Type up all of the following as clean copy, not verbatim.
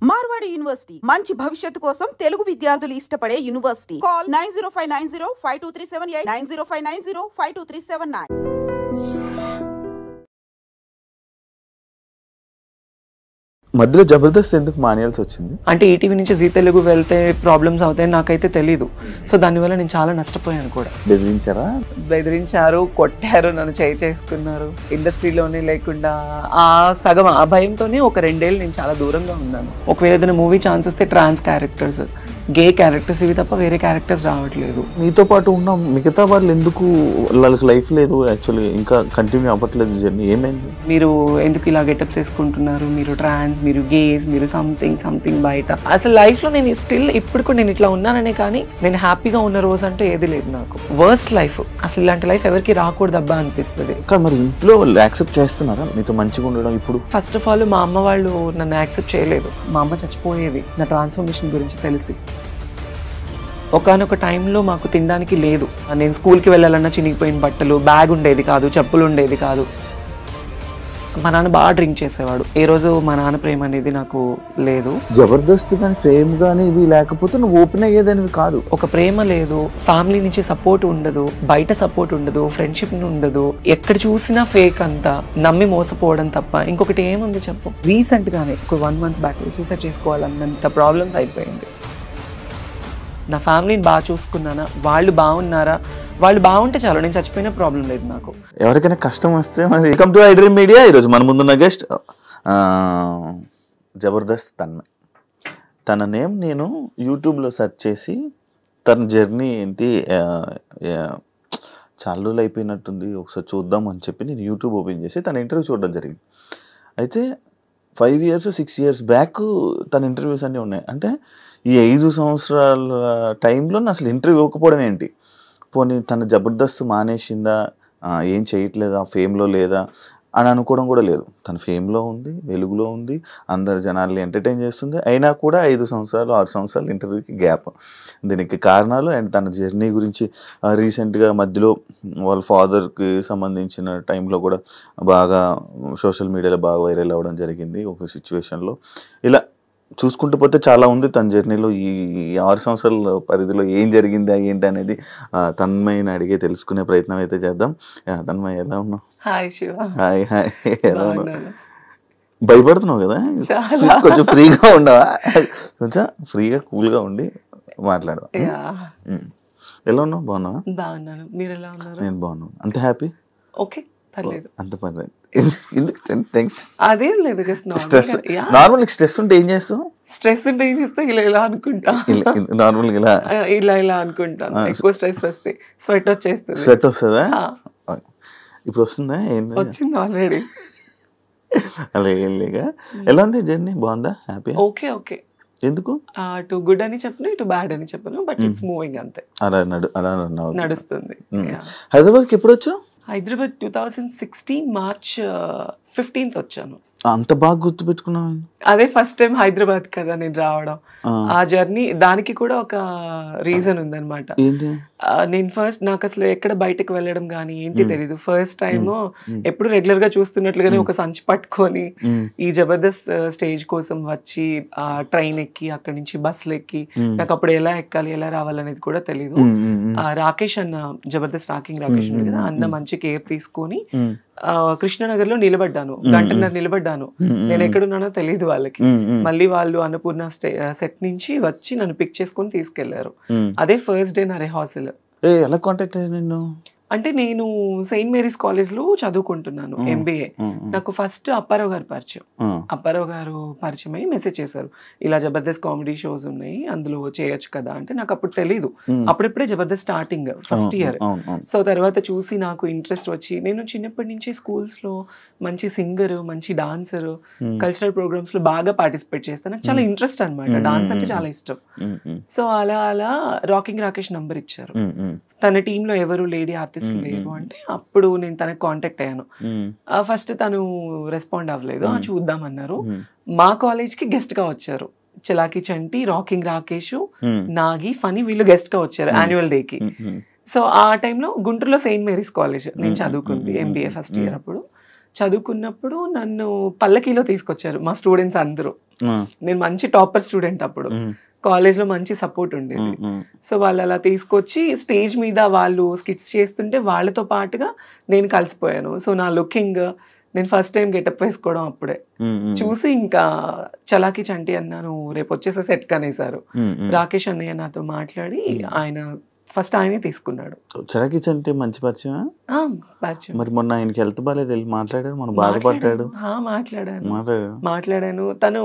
Marwadi university మంచి భవిష్యత్తు కోసం తెలుగు విద్యార్థులు ఇష్టపడే యూనివర్సిటీ. కాల్ 9059052378 9059052379. మధ్యలో జబర్దస్త్ ఎందుకు మానేయాల్సి వచ్చింది? అంటే ఈటీవీ నుంచి జీ తెలుగు వెళ్తే ప్రాబ్లమ్స్ అవుతాయి నాకైతే తెలీదు. సో దానివల్ల నేను చాలా నష్టపోయాను కూడా. బెదిరించారు, కొట్టారు, నన్ను చేసుకున్నారు. ఇండస్ట్రీలోనే లేకుండా ఆ సగం ఆ భయంతోనే ఒక 2 ఏళ్ళు నేను చాలా దూరంగా ఉన్నాను. ఒకవేళ ఏదైనా మూవీ ఛాన్స్ వస్తే ట్రాన్స్ క్యారెక్టర్స్, గే క్యారెక్టర్స్ ఇవి తప్ప వేరే క్యారెక్టర్స్ రావట్లేదు. మీతో పాటు ఉన్న మిగతా వాళ్ళు ఎందుకు వాళ్ళకి లైఫ్ లేదు, యాక్చువల్లీ ఇంకా కంటిన్యూ అవ్వట్లేదు జర్నీ? ఏమైంది? మీరు ఎందుకు ఇలా గెటప్స్ వేసుకుంటున్నారు, మీరు ట్రాన్స్, మీరు గేస్, మీరు సంథింగ్ బయట. అసలు లైఫ్లో నేను స్టిల్ ఇప్పుడు కూడా నేను ఇట్లా ఉన్నాననే కానీ నేను హ్యాపీగా ఉన్న రోజు అంటే ఏది లేదు నాకు. వర్స్ట్ లైఫ్, అసలు ఇలాంటి లైఫ్ ఎవరికి రాకూడదు అబ్బా అనిపిస్తుంది. మరి ఇంట్లో వాళ్ళు యాక్సెప్ట్ చేస్తున్నారా మీతో మంచిగా ఉండడం? ఇప్పుడు ఫస్ట్ ఆఫ్ ఆల్ మా అమ్మ వాళ్ళు నన్ను యాక్సెప్ట్ చేయలేదు. మా అమ్మ చచ్చిపోయేది నా ట్రాన్స్ఫర్మేషన్ గురించి తెలిసి. ఒకనొక టైంలో మాకు తినడానికి లేదు. నేను స్కూల్కి వెళ్ళాలన్నా చినిగిపోయిన బట్టలు, బ్యాగ్ ఉండేది కాదు, చెప్పులు ఉండేది కాదు. మా నాన్న బాగా డ్రింక్ చేసేవాడు. ఏ రోజు మా నాన్న ప్రేమ అనేది నాకు లేదు. జబర్దస్త్ కానీ ఫేమ్ కానీ ఇది లేకపోతే నువ్వు ఓపెన్ అయ్యేదానివి కాదు. ఒక ప్రేమ లేదు, ఫ్యామిలీ నుంచి సపోర్ట్ ఉండదు, బయట సపోర్ట్ ఉండదు, ఫ్రెండ్షిప్ ఉండదు. ఎక్కడ చూసినా ఫేక్ అంతా, నమ్మి మోసపోవడం తప్ప ఇంకొకటి ఏముంది చెప్పు. రీసెంట్ గానే ఒక 1 month బ్యాక్ సూసైడ్ చేసుకోవాలన్నంత ప్రాబ్లమ్స్ అయిపోయింది. నా ఫ్యామిలీని బాగా చూసుకున్నానా, వాళ్ళు బాగున్నారా, వాళ్ళు బాగుంటే చాలు, నేను చచ్చిపోయినా ప్రాబ్లం లేదు నాకు. ఎవరికైనా కష్టం వస్తే మరి వెల్కమ్ టు ఐడ్రీమ్ మీడియా. ఈరోజు మన ముందున్న గెస్ట్ జబర్దస్త్ తన్మయ్. తన నేమ్ నేను యూట్యూబ్లో సెర్చ్ చేసి తన జర్నీ ఏంటి, చాలా రోజులు అయిపోయినట్టుంది ఒకసారి చూద్దాం అని చెప్పి నేను యూట్యూబ్ ఓపెన్ చేసి తన ఇంటర్వ్యూ చూడడం జరిగింది. అయితే 5 years 6 years బ్యాక్ తన ఇంటర్వ్యూస్ అన్నీ ఉన్నాయి. అంటే ఈ 5 సంవత్సరాల టైంలో అసలు ఇంటర్వ్యూ ఇవ్వకపోవడం ఏంటి? పోనీ తన జబర్దస్త్ మానేసిందా, ఏం చేయట్లేదా, ఫేమ్లో లేదా అని అనుకోవడం కూడా లేదు. తన ఫేమ్లో ఉంది, వెలుగులో ఉంది, అందరు జనాల్ని ఎంటర్టైన్ చేస్తుంది. అయినా కూడా 5 సంవత్సరాలు 6 సంవత్సరాలు ఇంటర్వ్యూకి గ్యాప్. దీనికి కారణాలు అండ్ తన జర్నీ గురించి రీసెంట్గా మధ్యలో వాళ్ళ ఫాదర్కి సంబంధించిన టైంలో కూడా బాగా సోషల్ మీడియాలో బాగా వైరల్ అవ్వడం జరిగింది ఒక సిచ్యువేషన్లో. ఇలా చూసుకుంటూ పోతే చాలా ఉంది తన జర్నీలో. ఈ 6 సంవత్సరాల పరిధిలో ఏం జరిగిందా ఏంటి అనేది తన్మయ్యని అడిగే తెలుసుకునే ప్రయత్నం అయితే చేద్దాం. తన్మయ్య ఎలా ఉన్నావు? హాయ్ శివ. హాయ్ హాయ్, ఎలా ఉన్నావు? భయపడుతున్నావు కదా, కొంచెం ఫ్రీగా ఉండవా? కొంచెం ఫ్రీగా కూల్గా ఉండి మాట్లాడదాం. ఎలా ఉన్నావు? బాగున్నావా? బాగున్నాను, మీరు ఎలా ఉన్నారు? నేను బాగున్నాను. అంత హ్యాపీ? ఓకే, పర్లేదు. అంత పర్లేదు. అదేం లేదు, స్ట్రెస్ నార్మల్. స్ట్రెస్ ఉంటే ఏం చేస్తావు? స్ట్రెస్ ఉంటే ఏం చేస్తా, ఇలా అనుకుంటా. నార్మల్గా ఇలా అనుకుంటాను. ఎక్కువ స్ట్రెస్ వస్తే స్వెట్ వచ్చేస్తుంది. స్వెట్ వస్తుందా? ఇప్పుడు వస్తుందా? వచ్చింది ఆల్రెడీ. అలా ఏం లేక. ఎలా ఉంది జర్నీ? బాగుందా? హ్యాపీ? Okay okay. ఎందుకు టు గుడ్ అని చెప్పను, ఇటు బ్యాడ్ అని చెప్పను, బట్ ఇట్స్ మూవింగ్ అంతే. అలా నడుస్తుంది. హైదరాబాద్కి ఎప్పుడు వచ్చావు? హైదరాబాద్ 2016 March 15th వచ్చాను. అంత బాగా గుర్తుపెట్టుకున్నావు? అదే ఫస్ట్ టైం హైదరాబాద్ కదా నేను రావడం. ఆ జర్నీ దానికి కూడా ఒక రీజన్ ఉందన్నమాట. నేను ఫస్ట్ నాకు అసలు ఎక్కడ బయటకు వెళ్ళడం కానీ ఏంటి తెలీదు. ఫస్ట్ టైం ఎప్పుడు రెగ్యులర్ గా చూస్తున్నట్లుగానే ఒక సంచి పట్టుకొని ఈ జబర్దస్త్ స్టేజ్ కోసం వచ్చి ట్రైన్ ఎక్కి అక్కడి నుంచి బస్సులు ఎక్కి, నాకు అప్పుడు ఎలా ఎక్కాలి ఎలా రావాలనేది కూడా తెలీదు. రాకేష్ అన్న, జబర్దస్త్ రాకేష్ కదా అన్న మంచి కేర్ తీసుకొని కృష్ణనగర్ లో నిలబడ్డాను. 1.5 గంట నిలబడ్డాను. నేను ఎక్కడున్నానో తెలియదు వాళ్ళకి. మళ్ళీ వాళ్ళు అన్నపూర్ణ సెట్ నుంచి వచ్చి నన్ను పిక్ చేసుకొని తీసుకెళ్లారు. అదే ఫస్ట్ డే నా రిహార్సల్. ఎలా కాంటాక్ట్ అయ్యాను నిన్ను? అంటే నేను సెయింట్ మేరీస్ కాలేజ్ లో చదువుకుంటున్నాను MBA. నాకు ఫస్ట్ అప్పారావు గారు పరిచయం. అప్పారావు గారు పరిచయం అయ్యి మెసేజ్ చేశారు, ఇలా జబర్దస్త్ కామెడీ షోస్ ఉన్నాయి అందులో చేయొచ్చు కదా అంటే. నాకు అప్పుడు తెలీదు, అప్పుడిప్పుడే Jabardasth starting first year. So తర్వాత చూసి నాకు ఇంట్రెస్ట్ వచ్చి నేను చిన్నప్పటి నుంచి స్కూల్స్ లో మంచి సింగర్, మంచి డాన్సర్, కల్చరల్ ప్రోగ్రామ్స్ లో బాగా పార్టిసిపేట్ చేస్తాను. నాకు చాలా ఇంట్రెస్ట్ అనమాట, డాన్స్ అంటే చాలా ఇష్టం. సో అలా రాకింగ్ రాకేష్ నంబర్ ఇచ్చారు. తన టీంలో ఎవరు లేడీ ఆర్టిస్ట్ లేరు అంటే అప్పుడు నేను తనకి కాంటాక్ట్ అయ్యాను. ఫస్ట్ తను రెస్పాండ్ అవ్వలేదు, చూద్దామన్నారు. మా కాలేజ్ కి గెస్ట్ గా వచ్చారు చలాకి చంటి, రాకింగ్ రాకేష్, నాగి, ఫనీ, వీళ్ళు గెస్ట్ గా వచ్చారు యాన్యువల్ డే కి. సో ఆ టైంలో గుంటూరులో సెయింట్ మేరీస్ కాలేజ్ నేను చదువుకుంది MBA ఫస్ట్ ఇయర్. అప్పుడు చదువుకున్నప్పుడు నన్ను పల్లకీలో తీసుకొచ్చారు మా స్టూడెంట్స్ అందరూ. నేను మంచి టాపర్ స్టూడెంట్ అప్పుడు, కాలేజ్లో మంచి సపోర్ట్ ఉండేది. సో వాళ్ళు అలా తీసుకొచ్చి స్టేజ్ మీద వాళ్ళు స్కిట్స్ చేస్తుంటే వాళ్ళతో పాటుగా నేను కలిసిపోయాను. సో నా లుకింగ్, నేను ఫస్ట్ టైం గెటప్ వేసుకోవడం అప్పుడే చూసి ఇంకా చలాకి చంటి అన్నాను రేపు వచ్చేసే సెట్ కనేసారు. రాకేష్ అన్నయ్య నాతో మాట్లాడి ఆయన ఫస్ట్ ఆయనే తీసుకున్నాడు. చలాకి చంటి మంచి పరిచయం. మరి మొన్న ఆయనకి హెల్త్ బాగాలేదు, వెళ్ళి మాట్లాడారు, మనం బాధపడ్డాడు. మాట్లాడాను. తను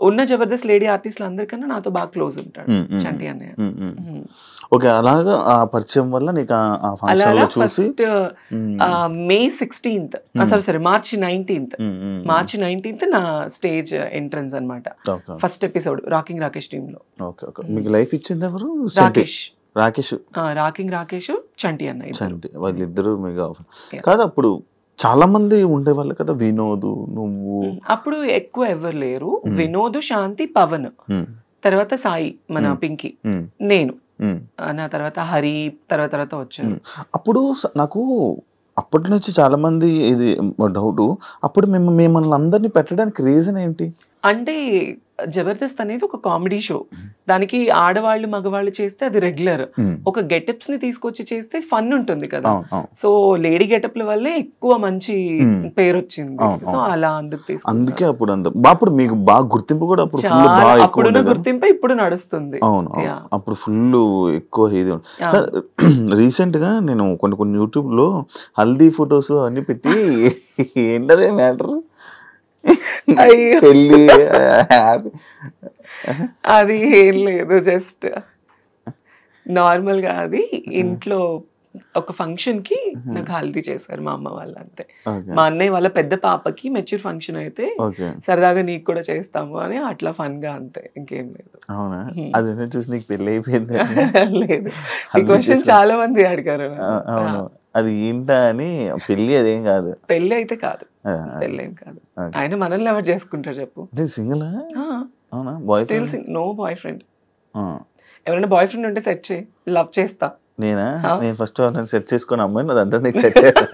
ఉన్న జబర్దస్త్ లేడీ ఆర్టిస్టులు అందరికన్నా నాతో బాగా క్లోజ్ ఉంటాడు చంటి అన్నయ్య. ఓకే, అలాగా ఆ పరిచయం వల్ల నీకు ఆ ఫంక్షన్ లో చూసి May 16th మార్చి 19th నా స్టేజ్ ఎంట్రన్స్ అన్నమాట. First episode rocking Rakesh team లో. Okay okay. మీకు లైఫ్ ఇచ్చింది ఎవరు? రాకేష్ చంటి అన్నయ్య, వాళ్ళిద్దరు మీకు కాదు. అప్పుడు చాలా మంది ఉండేవాళ్ళు కదా, వినోద్, నువ్వు. అప్పుడు ఎక్కువ ఎవరు లేరు. వినోద్, శాంతి, పవన్, తర్వాత సాయి, మన పింకీ, నేను, నా తర్వాత హరి తర్వాత వచ్చారు. అప్పుడు నాకు అప్పటి నుంచి చాలా మంది ఇది డౌట్, అప్పుడు మిమ్మల్ని అందరినీ పెట్టడానికి రీజన్ ఏంటి అంటే జబర్దస్త్ అనేది ఒక కామెడీ షో. దానికి ఆడవాళ్ళు మగవాళ్ళు చేస్తే అది రెగ్యులర్. ఒక గెటప్స్ ని తీసుకొచ్చి చేస్తే ఫన్ ఉంటుంది కదా. సో లేడీ గెటప్ల వల్లే ఎక్కువ మంచి పేరు వచ్చింది. సో అలా అందుకే అప్పుడు మీకు బాగా గుర్తింపు కూడా అప్పుడున్న గుర్తింపు ఇప్పుడు నడుస్తుంది. అవును, అప్పుడు ఫుల్ ఎక్కువ ఇది. రీసెంట్ గా నేను కొన్ని యూట్యూబ్ లో హల్దీ ఫొటోస్ అన్ని పెట్టి ఏంటదే మ్యాటర్, అది ఏం లేదు, జస్ట్ నార్మల్ గా అది ఇంట్లో ఒక ఫంక్షన్ కి నాకు హల్దీ చేశారు మా అమ్మ వాళ్ళు, అంతే. మా అన్నయ్య వాళ్ళ పెద్ద పాపకి మెచ్యూర్ ఫంక్షన్ అయితే సరదాగా నీకు కూడా చేస్తాము అని అట్లా ఫన్ గా, అంతే, ఇంకేం లేదు. అవునా? అది చూసి నీకు పెళ్లి అయిపోయింది? లేదు, ఈ క్వశ్చన్ చాలా మంది అడిగారు. అది ఏంటా అని. పెళ్లి అదేం కాదు, పెళ్లి అయితే కాదు, పెళ్లి ఏం కాదు. ఆయన మనల్ని ఎవరు చేసుకుంటారు చెప్పు? సింగిల్? No boyfriend. ఎవరైనా బాయ్ ఫ్రెండ్ ఉంటే సెట్ చేయి, లవ్ చేస్తా. నేను ఫస్ట్ సెట్ చేసుకుని అమ్మాయి అదంతా నీకు సెట్ చేస్తా,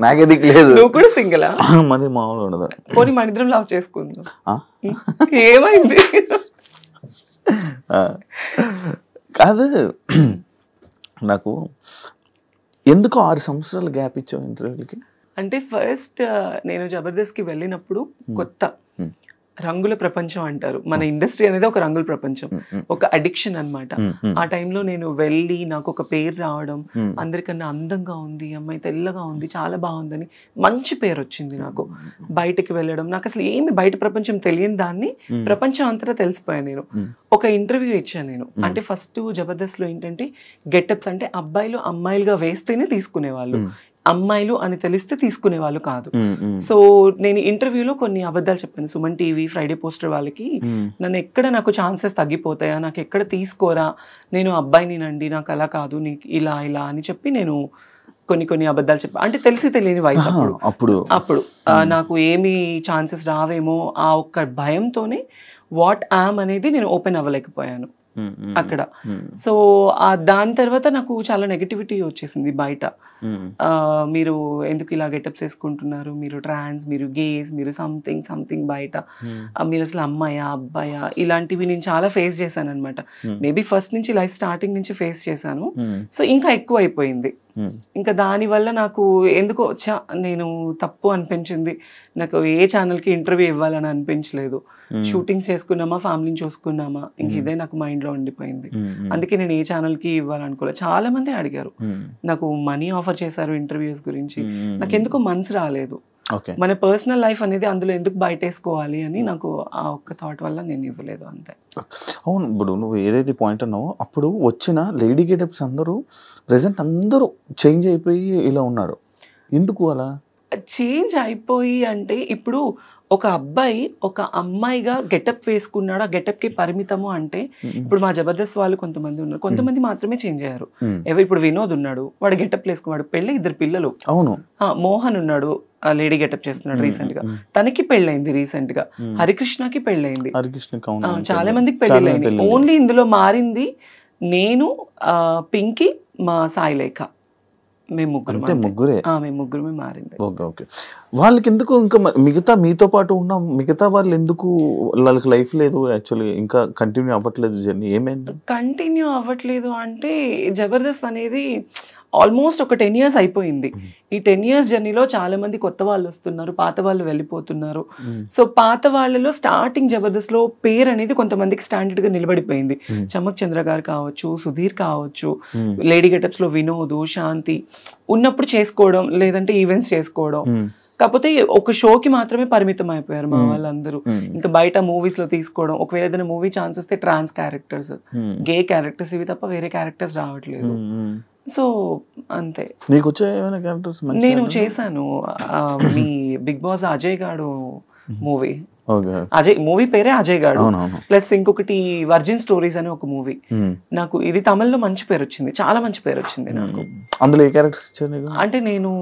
నాకే దిక్కు లేదు. నువ్వు కూడా సింగిలా? మరి మామూలు ఉండదు. పోనీ మన ఇద్దరం లవ్ చేసుకుందాం. ఏమైంది? కాదు, నాకు ఎందుకు 6 సంవత్సరాలు గ్యాప్ ఇచ్చావు ఇంటర్వ్యూలకి? అంటే ఫస్ట్ నేను జబర్దస్త్కి వెళ్ళినప్పుడు కొత్త రంగుల ప్రపంచం అంటారు. మన ఇండస్ట్రీ అనేది ఒక రంగుల ప్రపంచం, ఒక అడిక్షన్ అన్నమాట. ఆ టైంలో నేను వెళ్ళి నాకు ఒక పేరు రావడం, అందరికన్నా అందంగా ఉంది అమ్మాయి, తెల్లగా ఉంది, చాలా బాగుందని మంచి పేరు వచ్చింది నాకు. బయటకి వెళ్ళడం, నాకు అసలు ఏమి బయట ప్రపంచం తెలియని దాన్ని ప్రపంచం అంతటా తెలిసిపోయాను నేను. ఒక ఇంటర్వ్యూ ఇచ్చాను నేను. అంటే ఫస్ట్ జబర్దస్త్ లో ఏంటంటే గెటప్స్ అంటే అబ్బాయిలు అమ్మాయిలుగా వేస్తేనే తీసుకునేవాళ్ళు, అమ్మాయిలు అని తెలిస్తే తీసుకునే వాళ్ళు కాదు. సో నేను ఇంటర్వ్యూలో కొన్ని అబద్ధాలు చెప్పాను. సుమన్ టీవీ, ఫ్రైడే పోస్టర్ వాళ్ళకి నన్ను ఎక్కడ నాకు ఛాన్సెస్ తగ్గిపోతాయా, నాకు ఎక్కడ తీసుకోరా, నేను అబ్బాయినినండి, నాకు అలా కాదు, నీకు ఇలా అని చెప్పి నేను కొన్ని అబద్ధాలు చెప్పా. అంటే తెలిసి తెలియని వయసు అప్పుడు నాకు ఏమి ఛాన్సెస్ రావేమో ఆ ఒక్క భయంతోనే వాట్ యామ్ అనేది నేను ఓపెన్ అవ్వలేకపోయాను అక్కడ. సో దాని తర్వాత నాకు చాలా నెగటివిటీ వచ్చేసింది బయట. మీరు ఎందుకు ఇలా గెటప్స్ వేసుకుంటున్నారు, మీరు ట్రాన్స్, మీరు గేస్, మీరు సంథింగ్ బయట, మీరు అసలు అమ్మాయా అబ్బాయా, ఇలాంటివి నేను చాలా ఫేస్ చేశాను అనమాట. మేబీ ఫస్ట్ నుంచి లైఫ్ స్టార్టింగ్ నుంచి ఫేస్ చేశాను. సో ఇంకా ఎక్కువ అయిపోయింది. ఇంకా దానివల్ల నాకు ఎందుకో నేను తప్పు అనిపించింది. నాకు ఏ ఛానల్కి ఇంటర్వ్యూ ఇవ్వాలని అనిపించలేదు. షూటింగ్స్ చేసుకున్నామా, ఫ్యామిలీని చూసుకున్నామా, ఇంక ఇదే నాకు మైండ్లో ఉండిపోయింది. అందుకే నేను ఏ ఛానల్కి ఇవ్వాలనుకోలేదు. చాలా మంది అడిగారు, నాకు మనీ ఆఫర్ చేశారు ఇంటర్వ్యూస్ గురించి, నాకు ఎందుకో మనసు రాలేదు. మన పర్సనల్ లైఫ్ అనేది అందులో ఎందుకు బయటేసుకోవాలి అని నాకు ఆ ఒక్క థాట్ వల్ల నేను ఇవ్వలేదు, అంతే. అవును, ఇప్పుడు నువ్వు ఏదైతే పాయింట్ అన్నావో, అప్పుడు వచ్చిన లేడీ గెటప్స్ అందరూ ప్రెసెంట్ అందరూ చేంజ్ అయిపోయి ఇలా ఉన్నారు. ఎందుకు అలా చేంజ్ అయిపోయి అంటే, ఇప్పుడు ఒక అబ్బాయి ఒక అమ్మాయిగా గెటప్ వేసుకున్నాడు, ఆ గెటప్ కి పరిమితము అంటే, ఇప్పుడు మా జబర్దస్త్ వాళ్ళు కొంతమంది ఉన్నారు, కొంతమంది మాత్రమే చేంజ్ అయ్యారు. ఇప్పుడు వినోద్ ఉన్నాడు, వాడు గెటప్ వేసుకున్నాడు, పెళ్ళి 2 పిల్లలు. అవును. మోహన్ ఉన్నాడు, లేడీ గెటప్ చేస్తున్నాడు రీసెంట్ గా, తనకి పెళ్ళైంది రీసెంట్ గా. హరికృష్ణకి పెళ్ళైంది, చాలా మందికి పెళ్ళైంది. ఓన్లీ ఇందులో మారింది నేను, పింకీ, మా సాయిలేఖ, మేము ముగ్గురు అంతే, ముగ్గురే. మేము ముగ్గురమే మారింది. Okay okay. వాళ్ళకి ఎందుకు ఇంకా మిగతా మీతో పాటు ఉన్న మిగతా వాళ్ళు ఎందుకు వాళ్ళకి లైఫ్ లేదు యాక్చువల్లీ, ఇంకా కంటిన్యూ అవ్వట్లేదు జర్నీ, ఏమైంది? కంటిన్యూ అవ్వట్లేదు అంటే జబర్దస్త్ అనేది ఆల్మోస్ట్ ఒక 10 years అయిపోయింది. ఈ 10 years జర్నీలో చాలా మంది కొత్త వాళ్ళు వస్తున్నారు, పాత వాళ్ళు వెళ్ళిపోతున్నారు. సో పాత వాళ్ళలో స్టార్టింగ్ జబర్దస్త్ లో పేరు అనేది కొంతమందికి స్టాండర్డ్ గా నిలబడిపోయింది. చమక్ చంద్ర గారు కావచ్చు, సుధీర్ కావచ్చు, లేడీ గెటప్స్ లో వినోద్, శాంతి ఉన్నప్పుడు చేసుకోవడం, లేదంటే ఈవెంట్స్ చేసుకోవడం. కాకపోతే ఒక షోకి మాత్రమే పరిమితం అయిపోయారు మా వాళ్ళందరూ. ఇంకా బయట మూవీస్ లో తీసుకోవడం, ఒకవేళ ఏదైనా మూవీ ఛాన్స్ వస్తే ట్రాన్స్ క్యారెక్టర్స్, గే క్యారెక్టర్స్, ఇవి తప్ప వేరే క్యారెక్టర్స్ రావట్లేదు. సో అంతే. నీకు వచ్చే ఏమైనా క్యారెక్టర్స్? నేను చేశాను మీ బిగ్ బాస్ అజయ్ గాడు మూవీ. అజయ్ మూవీ పేరే అజయ్ గాడు, ప్లస్ ఇంకొకటి వర్జిన్ స్టోరీస్ అనే ఒక మూవీ. నాకు ఇది తమిళ్లో మంచి పేరు వచ్చింది, చాలా మంచి పేరు వచ్చింది నాకు. అందులో ఏ క్యారెక్టర్స్ ఇచ్చారు? అంటే నేను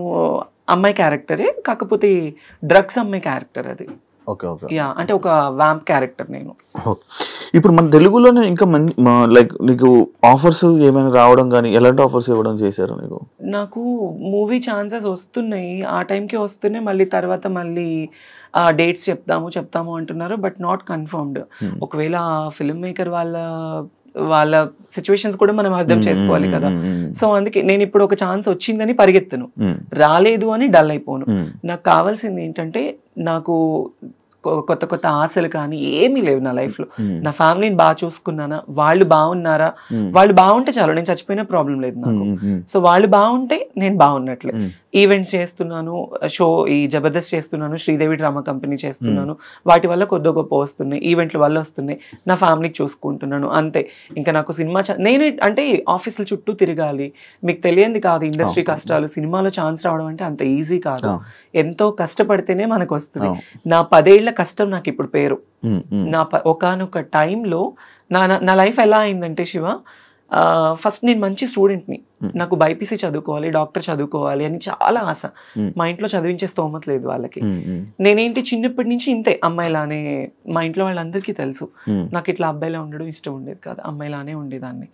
అమ్మాయి క్యారెక్టరే, కాకపోతే డ్రగ్స్ అమ్మాయి క్యారెక్టర్ అది. యా, అంటే ఒక వ్యాంప్ క్యారెక్టర్ నేను. ఇప్పుడు మన తెలుగులోనే ఇంకా లైక్ నీకు ఆఫర్స్ ఏమైనా రావడం కానీ, ఎలాంటి ఆఫర్స్ ఇవ్వడం చేశారు నీకు? నాకు మూవీ ఛాన్సెస్ వస్తున్నాయి, ఆ టైంకి వస్తున్నాయి, మళ్ళీ తర్వాత మళ్ళీ డేట్స్ చెప్తాము అంటున్నారు, బట్ నాట్ కన్ఫర్మ్డ్. ఒకవేళ ఫిల్మ్ మేకర్ వాళ్ళ సిచ్యువేషన్స్ కూడా మనం అర్థం చేసుకోవాలి కదా. సో అందుకే నేను ఇప్పుడు ఒక ఛాన్స్ వచ్చిందని పరిగెత్తను, రాలేదు అని డల్ అయిపోను. నాకు కావాల్సింది ఏంటంటే, నాకు కొత్త కొత్త ఆశలు కానీ ఏమీ లేవు నా లైఫ్ లో. నా ఫ్యామిలీని బాగా చూసుకున్నానా, వాళ్ళు బాగున్నారా, వాళ్ళు బాగుంటే చాలు, నేను చచ్చిపోయినా ప్రాబ్లం లేదు నాకు. సో వాళ్ళు బాగుంటే నేను బాగున్నట్లే. ఈవెంట్స్ చేస్తున్నాను, ఈ జబర్దస్త్ చేస్తున్నాను, శ్రీదేవి డ్రామా కంపెనీ చేస్తున్నాను, వాటి వల్ల కొద్ది గొప్ప వస్తున్నాయి, ఈవెంట్ల వల్ల వస్తున్నాయి, నా ఫ్యామిలీకి చూసుకుంటున్నాను, అంతే. ఇంకా నాకు సినిమా నేను అంటే ఆఫీసుల చుట్టూ తిరగాలి, మీకు తెలియంది కాదు ఇండస్ట్రీ కష్టాలు. సినిమాలో ఛాన్స్ రావడం అంటే అంత ఈజీ కాదు, ఎంతో కష్టపడితేనే మనకు వస్తుంది. నా 10 ఏళ్ల కష్టం నాకు ఇప్పుడు పేరు. నా ఒకానొక టైంలో నా లైఫ్ ఎలా అయిందంటే శివ, ఫస్ట్ నేను మంచి స్టూడెంట్ని, నాకు బైపీసీ చదువుకోవాలి, డాక్టర్ చదువుకోవాలి అని చాలా ఆశ. మా ఇంట్లో చదివించే స్తోమత లేదు వాళ్ళకి. నేనేంటి చిన్నప్పటి నుంచి ఇంతే, అమ్మాయిలానే. మా ఇంట్లో వాళ్ళందరికీ తెలుసు నాకు ఇట్లా అబ్బాయిలా ఉండడం ఇష్టం ఉండేది కాదు, అమ్మాయిలానే ఉండేదాన్ని.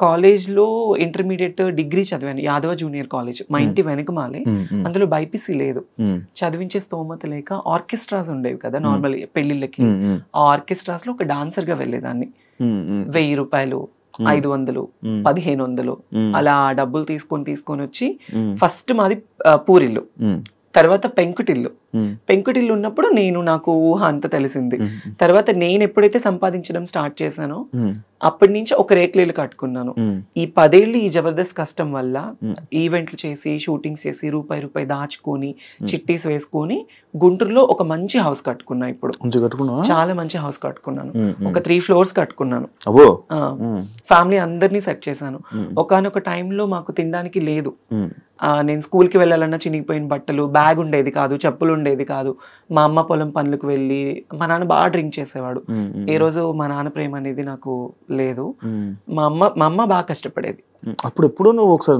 కాలేజ్లో ఇంటర్మీడియట్ డిగ్రీ చదివాను, యాదవ జూనియర్ కాలేజ్, మా ఇంటి వెనకమాలే. అందులో బైపీసీ లేదు, చదివించే స్తోమత లేక ఆర్కెస్ట్రాస్ ఉండేవి కదా నార్మల్ పెళ్లిళ్ళకి. ఆ ఆర్కెస్ట్రాస్ లో ఒక డాన్సర్ గా వెళ్ళేదాన్ని. 1000 రూపాయలు, 500, 1500 అలా డబ్బులు తీసుకొని వచ్చి, ఫస్ట్ మాది పూరిల్లు, తర్వాత పెంకుటిల్లు. పెంకుటిల్లు ఉన్నప్పుడు నాకు ఊహ అంత తెలిసింది. తర్వాత నేను ఎప్పుడైతే సంపాదించడం స్టార్ట్ చేశానో అప్పటి నుంచి ఒక రేకులేలు కట్టుకున్నాను. ఈ 10 ఏళ్ళు ఈ జబర్దస్త్ కష్టం వల్ల ఈవెంట్లు చేసి, షూటింగ్స్ చేసి, రూపాయి దాచుకొని, చిట్టీస్ వేసుకొని గుంటూరులో ఒక మంచి హౌస్ కట్టుకున్నా. ఇప్పుడు చాలా మంచి హౌస్ కట్టుకున్నాను, ఒక 3 floors కట్టుకున్నాను. ఫ్యామిలీ అందరినీ సెట్ చేశాను. ఒకానొక టైంలో మాకు తినడానికి లేదు. నేను స్కూల్కి వెళ్ళాలన్నా చినిగిపోయిన బట్టలు, బ్యాగ్ ఉండేది కాదు, చెప్పులు ఉండేది కాదు. మా అమ్మ పొలం పనులకు వెళ్ళి, మా నాన్న బాగా డ్రింక్ చేసేవాడు. ఏ రోజు మా నాన్న ప్రేమ అనేది నాకు లేదు. మా అమ్మ బాగా కష్టపడేది. అప్పుడు ఎప్పుడు నువ్వు ఒకసారి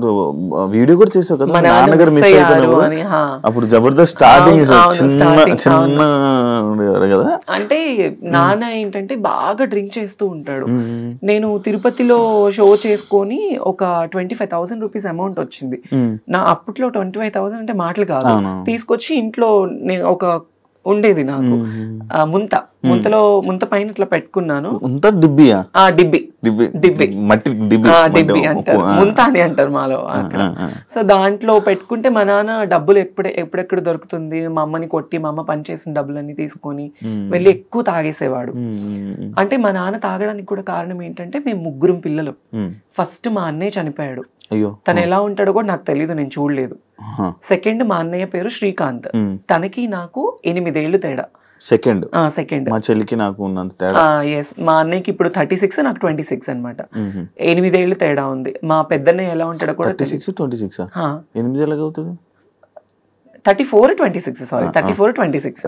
వీడియో కూడా చేసావు కదా, నాన్నగారు మిస్ అయిపోయారు అని. అప్పుడు జబర్దస్త్ స్టార్టింగ్ కదా. అంటే నాన్న ఏంటంటే బాగా డ్రింక్ చేస్తూ ఉంటాడు. నేను తిరుపతిలో షో చేసుకొని ఒక 25,000 రూపీస్ అమౌంట్ వచ్చింది. నా అప్పట్లో 25,000 అంటే మాటలు కాదు. తీసుకొచ్చి ఇంట్లో నేను ఒక ఉండేది నాకు ముంత పైన ఇట్లా పెట్టుకున్నాను. డిబ్బి అంటారు, ముంత అని అంటారు మాలో అక్కడ. సో దాంట్లో పెట్టుకుంటే మా నాన్న డబ్బులు ఎప్పుడెక్కడ దొరుకుతుంది, మా అమ్మని కొట్టి, మా అమ్మ పనిచేసిన డబ్బులన్నీ తీసుకొని వెళ్ళి ఎక్కువ తాగేసేవాడు. అంటే మా నాన్న తాగడానికి కూడా కారణం ఏంటంటే, మేము 3 పిల్లలు. ఫస్ట్ మా అన్నయ్య చనిపోయాడు, తను ఎలా ఉంటాడో కూడా నాకు తెలీదు, నేను చూడలేదు. సెకండ్ మా అన్నయ్య పేరు శ్రీకాంత్, తనకి నాకు 8 ఏళ్ళు తేడా. సెకండ్ మా చెల్లికి నాకు ఉన్నంత తేడా. మా అన్నయ్యకి ఇప్పుడు 36, నాకు 26 అనమాట. 8 ఏళ్ళు తేడా ఉంది. మా పెద్దన్నయ్య ఎలా ఉంటాడో కూడా 8 ఎలాగ అవుతుంది? 34, 26.